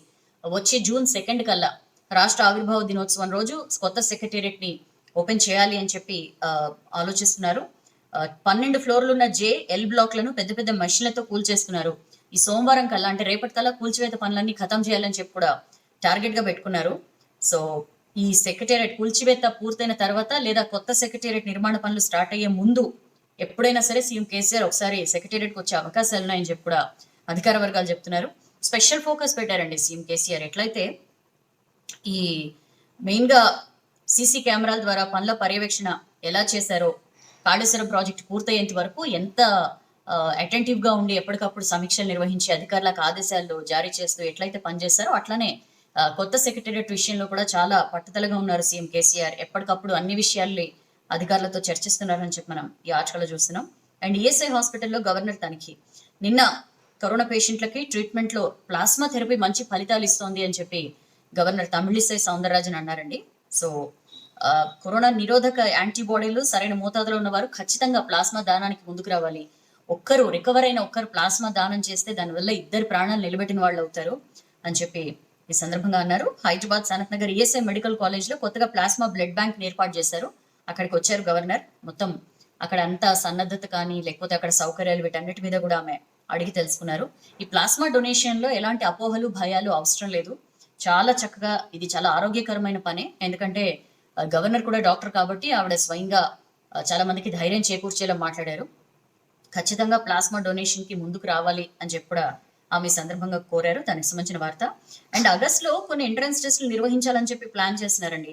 వచ్చే జూన్ 2 కల్లా రాష్ట్ర ఆవిర్భావ దినోత్సవం రోజు కొత్త సెక్రటేరియట్ ని ఓపెన్ చేయాలి అని చెప్పి ఆలోచిస్తున్నారు. 12 ఫ్లోర్లు ఉన్న ఎల్ బ్లాక్లను పెద్ద పెద్ద మెషిన్లతో కూల్చేస్తున్నారు. ఈ సోమవారం కల్లా అంటే రేపటి కల్లా కూల్చివేత పనులన్నీ ఖతం చేయాలని చెప్పి కూడా టార్గెట్ గా పెట్టుకున్నారు. సో ఈ సెక్రటేరియట్ కూల్చివేత పూర్తయిన తర్వాత లేదా కొత్త సెక్రటేరియట్ నిర్మాణ పనులు స్టార్ట్ అయ్యే ముందు ఎప్పుడైనా సరే సీఎం కేసీఆర్ ఒకసారి సెక్రటేరియట్కి వచ్చే అవకాశాలు ఉన్నాయని చెప్పి కూడా అధికార వర్గాలు చెప్తున్నారు. స్పెషల్ ఫోకస్ పెట్టారండి సీఎం కేసీఆర్. ఎట్లయితే ఈ మెయిన్ గా సీసీ కెమెరాల ద్వారా పనుల పర్యవేక్షణ ఎలా చేశారో, కాళేశ్వరం ప్రాజెక్టు పూర్తయ్యేంత వరకు ఎంత అటెంటివ్ గా ఉండి ఎప్పటికప్పుడు సమీక్షలు నిర్వహించి అధికారులకు ఆదేశాలు జారీ చేస్తూ ఎట్లయితే పనిచేస్తారో అట్లానే కొత్త సెక్రటేరియట్ విషయంలో కూడా చాలా పట్టుదలగా ఉన్నారు సీఎం కేసీఆర్. ఎప్పటికప్పుడు అన్ని విషయాల్ని అధికారులతో చర్చిస్తున్నారని చెప్పి మనం ఈ ఆర్టికల్లో చూస్తున్నాం. అండ్ ఈఎస్ఐ హాస్పిటల్లో గవర్నర్ తనిఖీ. నిన్న కరోనా పేషెంట్లకి ట్రీట్మెంట్ లో ప్లాస్మా థెరపీ మంచి ఫలితాలు ఇస్తోంది అని చెప్పి గవర్నర్ తమిళిసై సౌందరరాజన్ అన్నారండి. సో కరోనా నిరోధక యాంటీబాడీలు సరైన మోతాదులో ఉన్నవారు ఖచ్చితంగా ప్లాస్మా దానానికి ముందుకు రావాలి. రికవర్ అయిన ఒక్కరు ప్లాస్మా దానం చేస్తే దానివల్ల 2 ప్రాణాలు నిలబెట్టిన వాళ్ళు అవుతారు అని చెప్పి ఈ సందర్భంగా అన్నారు. Hyderabad Sanath Nagar ESI medical college లో కొత్తగా ప్లాస్మా బ్లడ్ బ్యాంక్ ఏర్పాటు చేశారు. అక్కడికి వచ్చారు గవర్నర్. మొత్తం అక్కడ అంతా సన్నద్ధత కానీ లేకపోతే అక్కడ సౌకర్యాలు వీటన్నిటి మీద కూడా ఆమె అడిగి తెలుసుకున్నారు. ఈ ప్లాస్మా డొనేషన్ లో ఎలాంటి అపోహలు భయాలు అవసరం లేదు. చాలా చక్కగా ఇది చాలా ఆరోగ్యకరమైన పనే. ఎందుకంటే గవర్నర్ కూడా డాక్టర్ కాబట్టి ఆవిడ స్వయంగా చాలా మందికి ధైర్యం చేకూర్చేలా మాట్లాడారు. ఖచ్చితంగా ప్లాస్మా డొనేషన్ కి ముందుకు రావాలి అని చెప్పి కూడా ఆమె సందర్భంగా కోరారు. దానికి సంబంధించిన వార్త. అండ్ ఆగస్ట్ లో కొన్ని ఎంట్రన్స్ టెస్టులు నిర్వహించాలని చెప్పి ప్లాన్ చేస్తున్నారండి.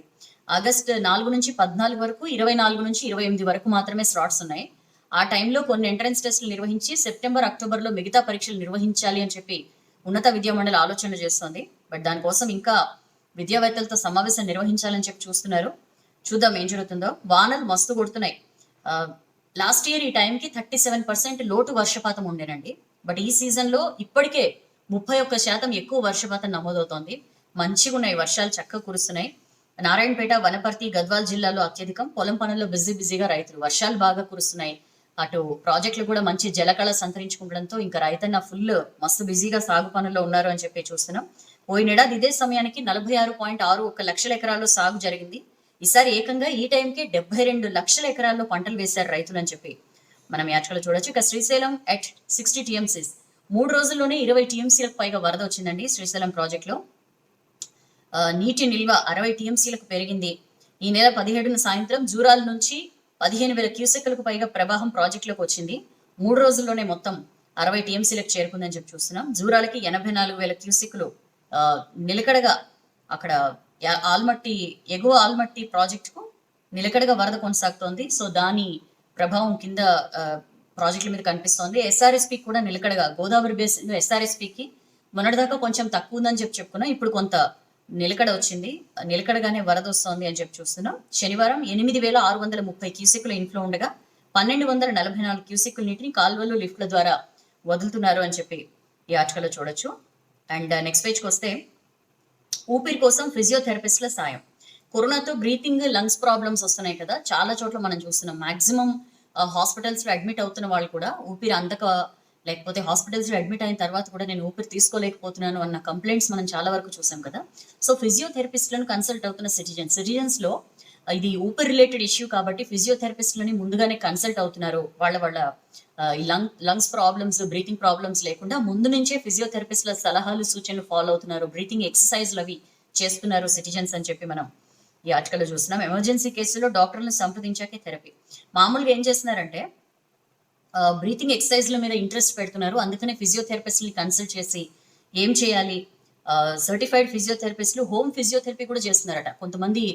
ఆగస్ట్ 4 నుంచి 14 వరకు, 24 నుంచి 28 వరకు మాత్రమే స్లాట్స్ ఉన్నాయి. ఆ టైంలో కొన్ని ఎంట్రన్స్ టెస్టులు నిర్వహించి సెప్టెంబర్, అక్టోబర్లో మిగతా పరీక్షలు నిర్వహించాలి అని చెప్పి ఉన్నత విద్యా మండలి ఆలోచనలు చేస్తోంది. బట్ దానికోసం ఇంకా విద్యావేత్తలతో సమావేశం నిర్వహించాలని చెప్పి చూస్తున్నారు. చూద్దాం ఏం జరుగుతుందో. వానలు మస్తు కొడుతున్నాయి. లాస్ట్ ఇయర్ ఈ టైంకి 37% లోటు వర్షపాతం ఉండేనండి. బట్ ఈ సీజన్ లో ఇప్పటికే 31% ఎక్కువ వర్షపాతం నమోదవుతోంది. మంచిగా ఉన్నాయి వర్షాలు, చక్కగా కురుస్తున్నాయి. నారాయణపేట, వనపర్తి, గద్వాల్ జిల్లాలో అత్యధికం. పొలం పనుల్లో బిజీగా రైతులు. వర్షాలు బాగా కురుస్తున్నాయి. అటు ప్రాజెక్టులు కూడా మంచి జలకళ సంతరించుకుంటడంతో ఇంకా రైతన్న ఫుల్ మస్తు బిజీగా సాగు పనుల్లో ఉన్నారు అని చెప్పి చూస్తున్నాం. పోయినేడాది ఇదే సమయానికి 46.61 లక్షల ఎకరాల్లో సాగు జరిగింది. ఈసారి ఏకంగా ఈ టైంకి 72 లక్షల ఎకరాల్లో పంటలు వేశారు రైతులు అని చెప్పి మనం యాక్చువల్గా చూడొచ్చు. ఇక శ్రీశైలం ఎట్ 60 టీఎంసీస్ 3 రోజుల్లోనే 20 టీఎంసీలకు పైగా వరద వచ్చిందండి శ్రీశైలం ప్రాజెక్టులో. నీటి నిల్వ 60 టీఎంసీలకు పెరిగింది. ఈ నెల 17న సాయంత్రం జూరాల నుంచి 15,000 క్యూసెక్లకు పైగా ప్రవాహం ప్రాజెక్టులోకి వచ్చింది. 3 రోజుల్లోనే మొత్తం 60 టీఎంసీలకు చేరుకుందని చెప్పి చూస్తున్నాం. జూరాలకి 84,000 క్యూసెక్లు నిలకడగా అక్కడ ఆల్మట్టి ఎగువ ఆల్మట్టి ప్రాజెక్టుకు నిలకడగా వరద కొనసాగుతోంది. సో దాని ప్రభావం కింద ప్రాజెక్టుల మీద కనిపిస్తోంది. ఎస్ఆర్ఎస్పి కూడా నిలకడగా గోదావరి బేసిన్ ఎస్ఆర్ఎస్పికి మొన్నటిదాకా కొంచెం తక్కువ ఉందని చెప్పుకున్నాం. ఇప్పుడు కొంత నిలకడ వచ్చింది. నిలకడగానే వరద వస్తోంది అని చెప్పి చూస్తున్నాం. శనివారం 8,630 క్యూసెక్ల ఇన్ఫ్లో ఉండగా 1,244 క్యూసెక్ల నీటిని కాల్వలు లిఫ్ట్ల ద్వారా వదులుతున్నారు అని చెప్పి ఈ ఆర్టికల్లో చూడొచ్చు. అండ్ నెక్స్ట్ పేజ్కి వస్తే ఊపిరి కోసం ఫిజియోథెరపిస్ట్ల సాయం. కరోనాతో బ్రీతింగ్ లంగ్స్ ప్రాబ్లమ్స్ వస్తున్నాయి కదా, చాలా చోట్ల మనం చూస్తున్నాం. మాక్సిమం హాస్పిటల్స్ లో అడ్మిట్ అవుతున్న వాళ్ళు కూడా ఊపిరి అందక, లేకపోతే హాస్పిటల్స్ లో అడ్మిట్ అయిన తర్వాత కూడా నేను ఊపిరి తీసుకోలేకపోతున్నాను అన్న కంప్లైంట్స్ మనం చాలా వరకు చూసాం కదా. సో ఫిజియోథెరపిస్ట్లను కన్సల్ట్ అవుతున్న సిటిజన్స్ లో ఇది ఊపిరి రిలేటెడ్ ఇష్యూ కాబట్టి ఫిజియోథెరపిస్ట్లని ముందుగానే కన్సల్ట్ అవుతున్నారు. వాళ్ళ లంగ్స్ ప్రాబ్లమ్స్, బ్రీతింగ్ ప్రాబ్లమ్స్ లేకుండా ముందు నుంచే ఫిజియోథెరపిస్ట్ల సలహాలు సూచనలు ఫాలో అవుతున్నారు. బ్రీతింగ్ ఎక్సర్సైజ్లు అవి చేస్తున్నారు సిటిజన్స్ అని చెప్పి మనం ఈ ఆర్టికల్లో చూస్తున్నాం. ఎమర్జెన్సీ కేసులో డాక్టర్లను సంప్రదించాకే థెరపీ. మామూలుగా ఏం చేస్తున్నారంటే బ్రీతింగ్ ఎక్సర్సైజ్ల మీద ఇంట్రెస్ట్ పెడుతున్నారు. అందుకనే ఫిజియోథెరపిస్ట్ని కన్సల్ట్ చేసి ఏం చేయాలి, సర్టిఫైడ్ ఫిజియోథెరపిస్టులు హోమ్ ఫిజియోథెరపీ కూడా చేస్తున్నారట. కొంతమంది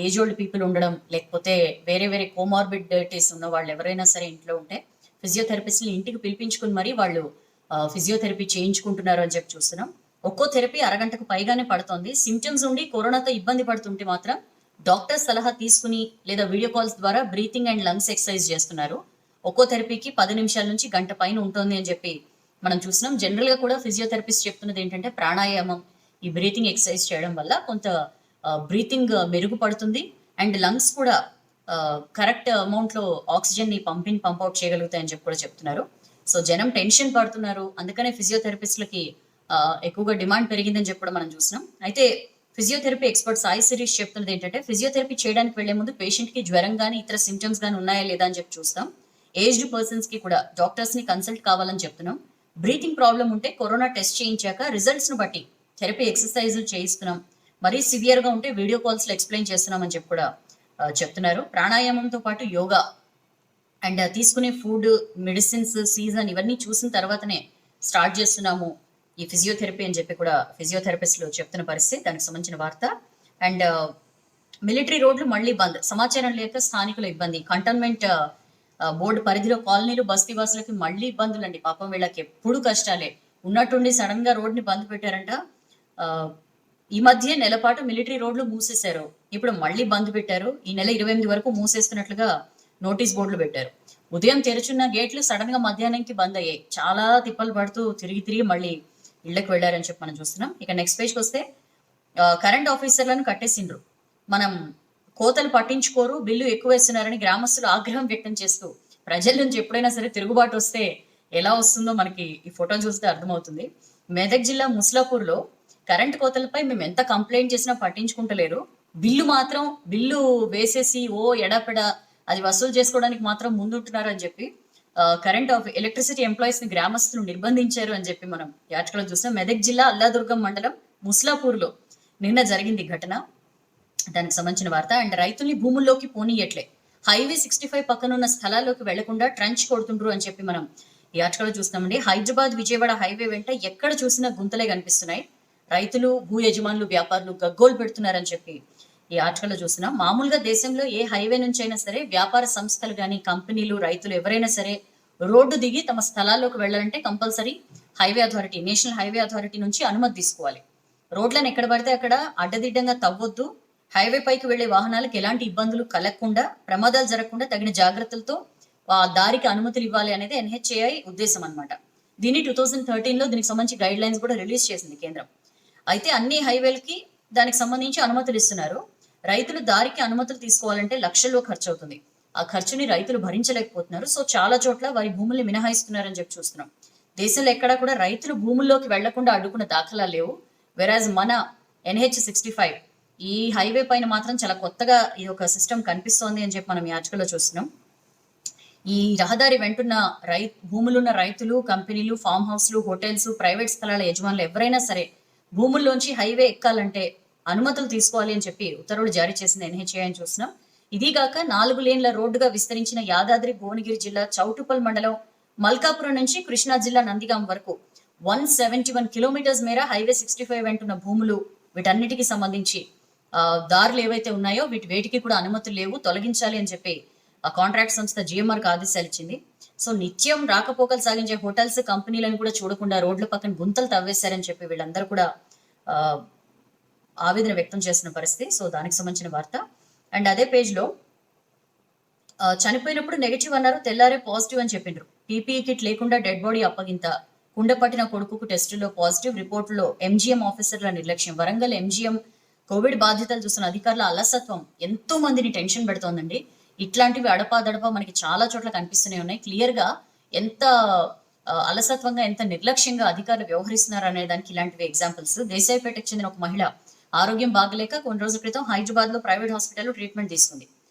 ఏజ్ ఓల్డ్ పీపుల్ ఉండడం, లేకపోతే వేరే వేరే కోమార్బిడిటీస్ ఉన్న వాళ్ళు ఎవరైనా సరే ఇంట్లో ఉంటే ఫిజియోథెరపిస్ట్ని ఇంటికి పిలిపించుకుని మరీ వాళ్ళు ఫిజియోథెరపీ చేయించుకుంటున్నారు అని చెప్పి చూస్తున్నాం. ఒక్కో థెరపీ అరగంటకు పైగానే పడుతోంది. సిమ్టమ్స్ ఉండి కరోనాతో ఇబ్బంది పడుతుంటే మాత్రం డాక్టర్ సలహా తీసుకుని లేదా వీడియో కాల్స్ ద్వారా బ్రీతింగ్ అండ్ లంగ్స్ ఎక్సర్సైజ్ చేస్తున్నారు. ఒక్కో థెరపీకి 10 నిమిషాల నుంచి గంట పైన ఉంటుంది అని చెప్పి మనం చూసినాం. జనరల్ గా కూడా ఫిజియోథెరపిస్ట్ చెప్తున్నది ఏంటంటే ప్రాణాయామం, ఈ బ్రీతింగ్ ఎక్సర్సైజ్ చేయడం వల్ల కొంత బ్రీతింగ్ మెరుగుపడుతుంది అండ్ లంగ్స్ కూడా కరెక్ట్ అమౌంట్ లో ఆక్సిజన్ ని పంప్అవుట్ చేయగలుగుతాయని చెప్పి కూడా చెప్తున్నారు. సో జనం టెన్షన్ పడుతున్నారు, అందుకనే ఫిజియోథెరపిస్ట్లకి ఎక్కువగా డిమాండ్ పెరిగిందని చెప్పి కూడా మనం చూసినాం. అయితే ఫిజియోథెరపీ ఎక్స్పర్ట్ సాయి శిరీష్ చెప్తున్నది ఏంటంటే ఫిజియోథెరపీ చేయడానికి వెళ్లే ముందు పేషెంట్ కి జ్వరం కానీ ఇతర సిమ్టమ్స్ కానీ ఉన్నాయా లేదా అని చెప్పి చూస్తాం. ఏజ్డ్ పర్సన్స్ కి కూడా డాక్టర్స్ ని కన్సల్ట్ కావాలని చెప్తున్నాం. బ్రీతింగ్ ప్రాబ్లం ఉంటే కరోనా టెస్ట్ చేయించాక రిజల్ట్స్ ను బట్టి థెరపీ ఎక్సర్సైజులు చేయిస్తున్నాం. మరీ సివియర్ గా ఉంటే వీడియో కాల్స్ లో ఎక్స్ప్లెయిన్ చేస్తున్నాం అని చెప్పి కూడా చెప్తున్నారు. ప్రాణాయామంతో పాటు యోగా అండ్ తీసుకునే ఫుడ్, మెడిసిన్స్, సీజన్ ఇవన్నీ చూసిన తర్వాతనే స్టార్ట్ చేస్తున్నాము ఈ ఫిజియోథెరపీ అని చెప్పి కూడా ఫిజియోథెరపిస్టులు చెప్తున్న పరిస్థితి. దానికి సంబంధించిన వార్త. అండ్ మిలిటరీ రోడ్లు మళ్లీ బంద్, సమాచారం లేక స్థానికుల ఇబ్బంది. కంటోన్మెంట్ బోర్డు పరిధిలో కాలనీలు, బస్తీ వాసులకి మళ్లీ ఇబ్బందులు అండి. పాపం వీళ్ళకి ఎప్పుడు కష్టాలే. ఉన్నట్టుండి సడన్ గా రోడ్ ని బంద్ పెట్టారంట. ఈ మధ్య నెలపాటు మిలిటరీ రోడ్లు మూసేశారు, ఇప్పుడు మళ్లీ బంద్ పెట్టారు. ఈ నెల 28 వరకు మూసేస్తున్నట్లుగా నోటీస్ బోర్డులు పెట్టారు. ఉదయం తెరుచున్న గేట్లు సడన్ గా మధ్యాహ్నానికి బంద్ అయ్యాయి. చాలా తిప్పలు పడుతూ తిరిగి మళ్ళీ ఇళ్లకు వెళ్ళారని చెప్పి మనం చూస్తున్నాం. ఇక నెక్స్ట్ పేజ్కి వస్తే కరెంట్ ఆఫీసర్లను కట్టేసిండ్రు, మనం కోతలు పట్టించుకోరు, బిల్లు ఎక్కువ వేస్తున్నారని గ్రామస్తులు ఆగ్రహం వ్యక్తం చేస్తూ, ప్రజల నుంచి ఎప్పుడైనా సరే తిరుగుబాటు వస్తే ఎలా వస్తుందో మనకి ఈ ఫోటోలు చూస్తే అర్థమవుతుంది. మెదక్ జిల్లా ముస్లాపూర్లో కరెంట్ కోతలపై మేము ఎంత కంప్లైంట్ చేసినా పట్టించుకుంటలేరు, బిల్లు వేసేసి ఎడాపెడ అది వసూలు చేసుకోవడానికి మాత్రం ముందుంటున్నారు అని చెప్పి కరెంట్ ఎలక్ట్రిసిటీ ఎంప్లాయీస్ ని గ్రామస్తులు నిర్బంధించారు అని చెప్పి మనం యాత్రలో చూసాం. మెదక్ జిల్లా అల్లాదుర్గం మండలం ముస్లాపూర్ లో నిన్న జరిగింది ఘటన. దానికి సంబంధించిన వార్త. అండ్ రైతుల్ని భూముల్లోకి పోనీయట్లే, హైవే 65 పక్కన ఉన్న స్థలాల్లోకి వెళ్లకుండా ట్రంచ్ కొడుతుండ్రు అని చెప్పి మనం ఈ ఆర్టికల్ చూస్తామండి. హైదరాబాద్ విజయవాడ హైవే వెంట ఎక్కడ చూసినా గుంతలే కనిపిస్తున్నాయి. రైతులు, భూ యజమానులు, వ్యాపారులు గగ్గోలు పెడుతున్నారని చెప్పి ఈ ఆర్టికల్లో చూస్తున్నాం. మామూలుగా దేశంలో ఏ హైవే నుంచి అయినా సరే వ్యాపార సంస్థలు కానీ, కంపెనీలు, రైతులు ఎవరైనా సరే రోడ్డు దిగి తమ స్థలాల్లోకి వెళ్ళాలంటే compulsory highway authority, national highway authority నుంచి అనుమతి తీసుకోవాలి. రోడ్లను ఎక్కడ పడితే అక్కడ అడ్డదిడ్డంగా తవ్వొద్దు, హైవే పైకి వెళ్లే వాహనాలకు ఎలాంటి ఇబ్బందులు కలగకుండా, ప్రమాదాలు జరగకుండా తగిన జాగ్రత్తలతో ఆ దారికి అనుమతులు ఇవ్వాలి అనేది NHAI ఉద్దేశం అనమాట. దీన్ని 2013లో దీనికి సంబంధించి గైడ్ లైన్స్ కూడా రిలీజ్ చేసింది కేంద్రం. అయితే అన్ని హైవేలకి దానికి సంబంధించి అనుమతులు ఇస్తున్నారు. రైతులు దారికి అనుమతులు తీసుకోవాలంటే లక్షల్లో ఖర్చు అవుతుంది. ఆ ఖర్చుని రైతులు భరించలేకపోతున్నారు. సో చాలా చోట్ల వారి భూముల్ని మినహాయిస్తున్నారని చెప్పి చూస్తున్నాం. దేశంలో ఎక్కడా కూడా రైతులు భూముల్లోకి వెళ్లకుండా అడ్డుకున్న దాఖలా లేవు. వెరాజ్ మన NH 65 ఈ హైవే పైన మాత్రం చాలా కొత్తగా ఈ ఒక సిస్టమ్ కనిపిస్తోంది అని చెప్పి మనం ఈ ఆర్టికల్లో చూస్తున్నాం. ఈ రహదారి వెంటున్న భూములున్న రైతులు, కంపెనీలు, ఫామ్ హౌస్లు, హోటల్స్, ప్రైవేట్ స్థలాల యజమానులు ఎవరైనా సరే భూముల్లోంచి హైవే ఎక్కాలంటే అనుమతులు తీసుకోవాలి అని చెప్పి ఉత్తర్వులు జారీ చేసిన ఎన్హెచ్ఏఐ అని చూస్తున్నాం. ఇదిగాక 4 లేన్ల రోడ్డుగా విస్తరించిన యాదాద్రి భువనగిరి జిల్లా చౌటుప్పల్ మండలం మల్కాపురం నుంచి కృష్ణా జిల్లా నందిగాం వరకు 171 కిలోమీటర్స్ మేర హైవే 65 వెంటున్న భూములు, వీటన్నిటికీ సంబంధించి దారులు ఏవైతే ఉన్నాయో వేటికి కూడా అనుమతులు లేవు, తొలగించాలి అని చెప్పి ఆ కాంట్రాక్ట్ సంస్థ జిఎంఆర్కి ఆదేశాలు ఇచ్చింది. సో నిత్యం రాకపోకలు సాగించే హోటల్స్, కంపెనీలను కూడా చూడకుండా రోడ్ల పక్కన గుంతలు తవ్వేశారని చెప్పి వీళ్ళందరూ కూడా ఆ, ఆవేదన వ్యక్తం చేసిన పరిస్థితి. సో దానికి సంబంధించిన వార్త. అండ్ అదే పేజ్లో చనిపోయినప్పుడు నెగిటివ్ అన్నారు, తెల్లారే పాజిటివ్ అని చెప్పిండ్రు. పీపీఈ కిట్ లేకుండా డెడ్ బాడీ అప్పగింత, కుండపట్టిన కొడుకుకు టెస్టులో పాజిటివ్, రిపోర్టులో ఎంజీఎం ఆఫీసర్ల నిర్లక్ష్యం. వరంగల్ ఎంజీఎం కోవిడ్ బాధ్యతలు చూసిన అధికారుల అలసత్వం ఎంతో మందిని టెన్షన్ పెడుతోందండి. ఇట్లాంటివి అడపాదడపా మనకి చాలా చోట్ల కనిపిస్తూనే ఉన్నాయి. క్లియర్ గా ఎంత అలసత్వంగా, ఎంత నిర్లక్ష్యంగా అధికారులు వ్యవహరిస్తున్నారు అనే దానికి ఇలాంటివి ఎగ్జాంపుల్స్. దేశాయిపేటకు చెందిన ఒక మహిళ ఆరోగ్యం బాగలేక కొన్ని రోజుల క్రితం హైదరాబాద్ లో ప్రైవేట్ హాస్పిటల్లో ట్రీట్మెంట్ తీసుకుంది.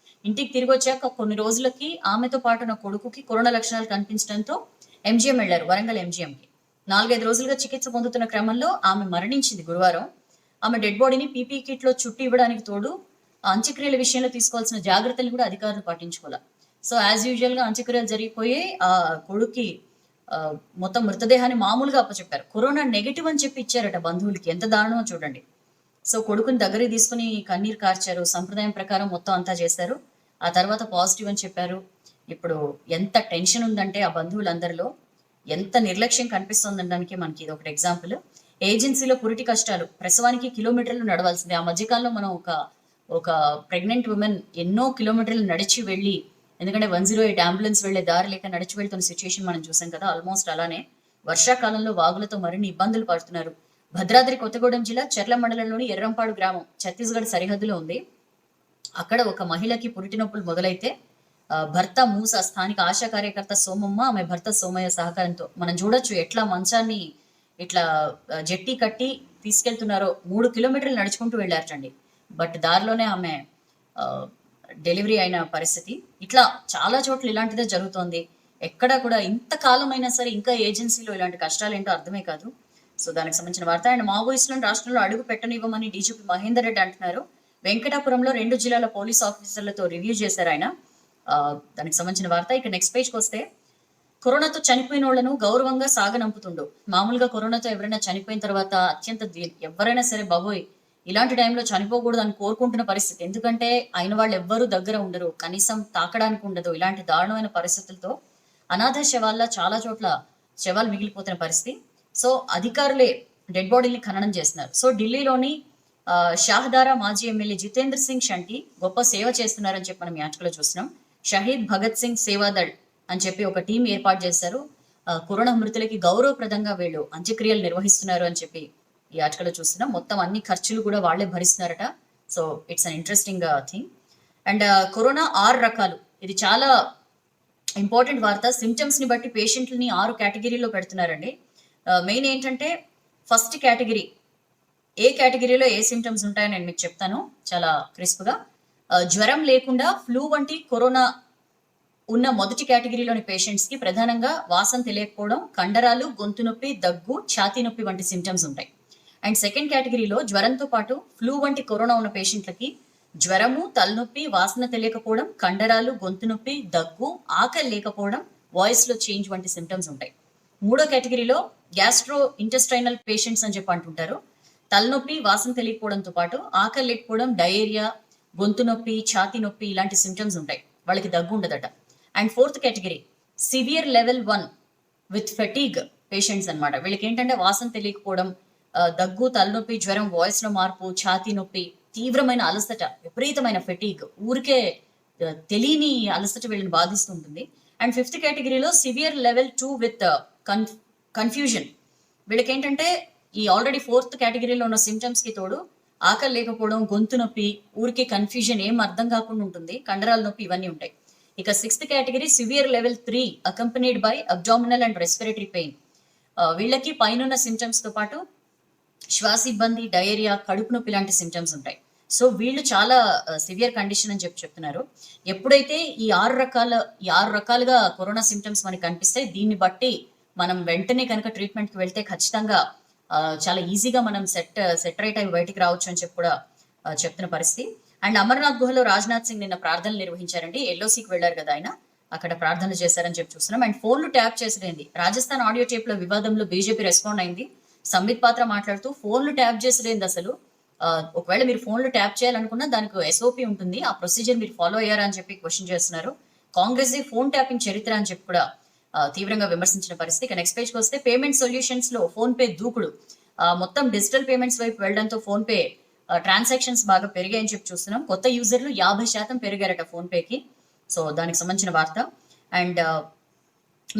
ఇంటికి తిరిగి వచ్చాక కొన్ని రోజులకి ఆమెతో పాటు నా కొడుకుకి కరోనా లక్షణాలు కనిపించడంతో ఎంజీఎం వెళ్లారు, వరంగల్ ఎంజీఎంకి. 4-5 రోజులుగా చికిత్స పొందుతున్న క్రమంలో ఆమె మరణించింది గురువారం. ఆమె డెడ్ బాడీని పీపీ కిట్ లో చుట్టి ఇవ్వడానికి తోడు అంత్యక్రియల విషయంలో తీసుకోవాల్సిన జాగ్రత్తలు కూడా అధికారులు పాటించుకోవాలి. సో యాజ్ యూజువల్ గా అంత్యక్రియలు జరిగిపోయి ఆ కొడుక్కి మొత్తం మృతదేహాన్ని మామూలుగా అప్పచెప్పారు. కరోనా నెగిటివ్ అని చెప్పి ఇచ్చారట బంధువులకి. ఎంత దారుణమో చూడండి. సో కొడుకుని దగ్గరికి తీసుకుని కన్నీరు కార్చారు, సంప్రదాయం ప్రకారం మొత్తం అంతా చేశారు. ఆ తర్వాత పాజిటివ్ అని చెప్పారు. ఇప్పుడు ఎంత టెన్షన్ ఉందంటే ఆ బంధువులందరిలో ఎంత నిర్లక్ష్యం కనిపిస్తుందనడానికి మనకి ఇది ఒకటి ఎగ్జాంపుల్. ఏజెన్సీలో పురిటి కష్టాలు, ప్రసవానికి కిలోమీటర్లు నడవాల్సిందే. ఆ మధ్యకాలంలో మనం ఒక ప్రెగ్నెంట్ ఉమెన్ ఎన్నో కిలోమీటర్లు నడిచి వెళ్ళి, ఎందుకంటే 108 అంబులెన్స్ వెళ్లే దారి లేక నడిచి వెళ్తున్న సిచ్యువేషన్ మనం చూసాం కదా. ఆల్మోస్ట్ అలానే వర్షాకాలంలో వాగులతో మరిన్ని ఇబ్బందులు పడుతున్నారు. భద్రాద్రి కొత్తగూడెం జిల్లా చెర్ల మండలంలోని ఎర్రంపాడు గ్రామం ఛత్తీస్గఢ్ సరిహద్దులో ఉంది. అక్కడ ఒక మహిళకి పురిటి నొప్పులు మొదలైతే భర్త మూస, స్థానిక ఆశా కార్యకర్త సోమమ్మ, ఆమె భర్త సోమయ్య సహకారంతో మనం చూడొచ్చు ఎట్లా మంచాన్ని ఇట్లా జట్టి కట్టి తీసుకెళ్తున్నారో. 3 కిలోమీటర్లు నడుచుకుంటూ వెళ్ళారటండి. బట్ దారిలోనే ఆమె డెలివరీ అయిన పరిస్థితి. ఇట్లా చాలా చోట్ల ఇలాంటిదే జరుగుతోంది. ఎక్కడా కూడా ఇంతకాలం అయినా సరే ఇంకా ఏజెన్సీలో ఇలాంటి కష్టాలు ఏంటో అర్థమే కాదు. సో దానికి సంబంధించిన వార్త. అండ్ మావోయిస్టులను రాష్ట్రంలో అడుగు పెట్టనివ్వమని డీజీపీ మహేందర్ రెడ్డి అంటున్నారు. వెంకటాపురంలో 2 జిల్లాల పోలీస్ ఆఫీసర్లతో రివ్యూ చేశారు ఆయన. దానికి సంబంధించిన వార్త. ఇక నెక్స్ట్ పేజ్కి వస్తే, కరోనాతో చనిపోయిన వాళ్ళను గౌరవంగా సాగనంపుతుండు. మామూలుగా కరోనాతో ఎవరైనా చనిపోయిన తర్వాత అత్యంత ఎవరైనా సరే బాబోయ్ ఇలాంటి టైంలో చనిపోకూడదు అని కోరుకుంటున్న పరిస్థితి. ఎందుకంటే అయిన వాళ్ళు ఎవ్వరూ దగ్గర ఉండరు, కనీసం తాకడానికి ఉండదు. ఇలాంటి దారుణమైన పరిస్థితులతో అనాథ శవాల్లో చాలా చోట్ల శవాలు మిగిలిపోతున్న పరిస్థితి. సో అధికారులే డెడ్ బాడీని ఖననం చేస్తున్నారు. సో ఢిల్లీలోని షాహదారా మాజీ ఎమ్మెల్యే జితేంద్ర సింగ్ షంటి గొప్ప సేవ చేస్తున్నారని చెప్పి మనం యాచకలో చూస్తున్నాం. షహీద్ భగత్ సింగ్ సేవాదళ్ అని చెప్పి ఒక టీం ఏర్పాటు చేశారు. కరోనా మృతులకి గౌరవప్రదంగా వీళ్ళు అంత్యక్రియలు నిర్వహిస్తున్నారు అని చెప్పి ఈ ఆర్టికల్లో చూస్తున్నాం. మొత్తం అన్ని ఖర్చులు కూడా వాళ్లే భరిస్తున్నారట. So it's an interesting thing. And corona 6 రకాలు. ఇది చాలా ఇంపార్టెంట్ వార్త. సిమ్టమ్స్ ని బట్టి పేషెంట్లని 6 కేటగిరీలో పెడుతున్నారండి. మెయిన్ ఏంటంటే ఫస్ట్ కేటగిరీ, ఏ కేటగిరీలో ఏ సిమ్టమ్స్ ఉంటాయో నేను మీకు చెప్తాను చాలా క్రిస్ప్గా. జ్వరం లేకుండా ఫ్లూ వంటి కరోనా ఉన్న మొదటి కేటగిరీలోని పేషెంట్స్ కి ప్రధానంగా వాసన తెలియకపోవడం, కండరాలు, గొంతు నొప్పి, దగ్గు, ఛాతీ నొప్పి వంటి సిమ్టమ్స్ ఉంటాయి. అండ్ సెకండ్ కేటగిరీలో జ్వరంతో పాటు ఫ్లూ వంటి కరోనా ఉన్న పేషెంట్లకి జ్వరము, తలనొప్పి, వాసన తెలియకపోవడం, కండరాలు, గొంతు నొప్పి, దగ్గు, ఆకలి లేకపోవడం, వాయిస్ లో చేంజ్ వంటి సిమ్టమ్స్ ఉంటాయి. మూడో కేటగిరీలో గ్యాస్ట్రో ఇంటెస్టైనల్ పేషెంట్స్ అని చెప్పి అంటుంటారు. తలనొప్పి, వాసన తెలియకపోవడంతో పాటు ఆకలి లేకపోవడం, డయేరియా, గొంతు నొప్పి, ఛాతీ నొప్పి ఇలాంటి సిమ్టమ్స్ ఉంటాయి. వాళ్ళకి దగ్గు ఉండదట. And fourth category severe level 1 with fatigue patients అనమాట. వీళ్ళకి ఏంటంటే వాసన తెలియకపోవడం, దగ్గు, తలనొప్పి, జ్వరం, వాయిస్ లో మార్పు, ఛాతీ నొప్పి, తీవ్రమైన అలసట, విపరీతమైన ఫెటీగ్, ఊరికే తెలియని అలసట వీళ్ళని బాధిస్తుంటుంది. అండ్ ఫిఫ్త్ కేటగిరీలో సివియర్ లెవెల్ 2 విత్ కన్ఫ్యూజన్. వీళ్ళకి ఏంటంటే ఈ ఆల్రెడీ ఫోర్త్ కేటగిరీలో ఉన్న సిమ్టమ్స్ కి తోడు ఆకలి లేకపోవడం, గొంతు నొప్పి, ఊరికే కన్ఫ్యూజన్, ఏం అర్థం కాకుండా ఉంటుంది, కండరాల నొప్పి ఇవన్నీ ఉంటాయి. ఇక 6th category severe level 3 accompanied by abdominal and respiratory pain. వీళ్ళకి పైన సిమ్టమ్స్ తో పాటు శ్వాస ఇబ్బంది, డయేరియా, కడుపు నొప్పి లాంటి సిమ్టమ్స్ ఉంటాయి. సో వీళ్ళు చాలా సివియర్ కండిషన్ అని చెప్తున్నారు. ఎప్పుడైతే ఈ ఆరు రకాలుగా కరోనా సిమ్టమ్స్ మనకి కనిపిస్తాయి, దీన్ని బట్టి మనం వెంటనే కనుక ట్రీట్మెంట్కి వెళ్తే ఖచ్చితంగా చాలా ఈజీగా మనం సెట్ రైట్ అయి బయటికి రావచ్చు అని చెప్పి కూడా చెప్తున్న పరిస్థితి. అండ్ అమర్నాథ్ గుహలో రాజ్నాథ్ సింగ్ నిన్న ప్రార్థనలు నిర్వహించారండి. ఎల్ఓసికి వెళ్ళారు కదా ఆయన, అక్కడ ప్రార్థనలు చేశారని చెప్పి చూస్తున్నాం. అండ్ ఫోన్లు ట్యాప్ చేసిరేంది రాజస్థాన్ ఆడియో టేప్ లో వివాదంలో బీజేపీ రెస్పాండ్ అయింది. సంబిత్ పాత్ర మాట్లాడుతూ ఫోన్లు ట్యాప్ చేసిరేంది అసలు, ఒకవేళ మీరు ఫోన్లు ట్యాప్ చేయాలనుకున్నా దానికి ఎస్ఓపి ఉంటుంది, ఆ ప్రొసీజర్ మీరు ఫాలో అయ్యారా అని చెప్పి క్వశ్చన్ చేస్తున్నారు. కాంగ్రెస్ ఫోన్ ట్యాపింగ్ చరిత్ర అని చెప్పి కూడా తీవ్రంగా విమర్శించిన పరిస్థితి. ఇక నెక్స్ట్ పేజ్కి వస్తే పేమెంట్ సొల్యూషన్స్ లో ఫోన్ పే దూకుడు, మొత్తం డిజిటల్ పేమెంట్స్ వైపు వెళ్ళడంతో ఫోన్ పే ట్రాన్సాక్షన్స్ బాగా పెరిగాయని చెప్పి చూస్తున్నాం. కొత్త యూజర్లు 50% పెరిగారట ఫోన్ పేకి. సో దానికి సంబంధించిన వార్త. అండ్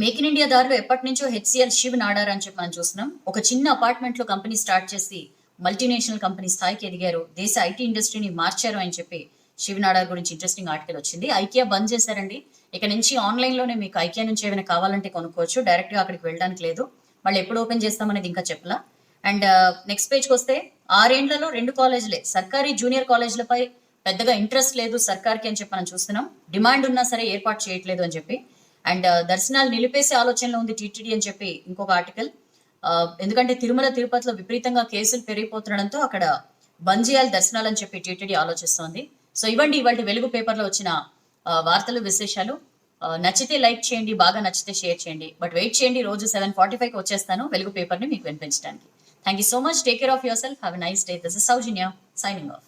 మేక్ ఇన్ ఇండియా దారిలో ఎప్పటి నుంచో హెచ్సిఎల్ శివ్ నాడార్ అని చెప్పి మనం చూస్తున్నాం. ఒక చిన్న అపార్ట్మెంట్ లో కంపెనీ స్టార్ట్ చేసి మల్టీనేషనల్ కంపెనీ స్థాయికి ఎదిగారు, దేశ ఐటీ ఇండస్ట్రీని మార్చారు అని చెప్పి శివ్ నాడార్ గురించి ఇంట్రెస్టింగ్ ఆర్టికల్ వచ్చింది. ఐకియా బంద్ చేశారండి, ఇక నుంచి ఆన్లైన్ లోనే మీకు ఐకియా నుంచి ఏమైనా కావాలంటే కొనుక్కోవచ్చు, డైరెక్ట్ గా అక్కడికి వెళ్ళడానికి లేదు. మళ్ళీ ఎప్పుడు ఓపెన్ చేస్తామనేది ఇంకా చెప్పలా. అండ్ నెక్స్ట్ పేజ్కి వస్తే 6 ఏళ్లలో 2 కాలేజీలే, సర్కారీ జూనియర్ కాలేజీలపై పెద్దగా ఇంట్రెస్ట్ లేదు సర్కార్కి అని చెప్పి మనం చూస్తున్నాం. డిమాండ్ ఉన్నా సరే ఏర్పాటు చేయట్లేదు అని చెప్పి. అండ్ దర్శనాలు నిలిపేసే ఆలోచనలో ఉంది టీటీడీ అని చెప్పి ఇంకొక ఆర్టికల్. ఎందుకంటే తిరుమల తిరుపతిలో విపరీతంగా కేసులు పెరిగిపోతుండడంతో అక్కడ బంద్ చేయాలి దర్శనాలు అని చెప్పి టీటీడీ ఆలోచిస్తోంది. సో ఇవ్వండి ఇవాళ వెలుగు పేపర్లో వచ్చిన వార్తలు విశేషాలు. నచ్చితే లైక్ చేయండి, బాగా నచ్చితే షేర్ చేయండి. బట్ వెయిట్ చేయండి, రోజు 7:45కి వచ్చేస్తాను వెలుగు పేపర్ని మీకు వినిపించడానికి. Thank you so much. Take care of yourself. Have a nice day. This is Saujanya signing off.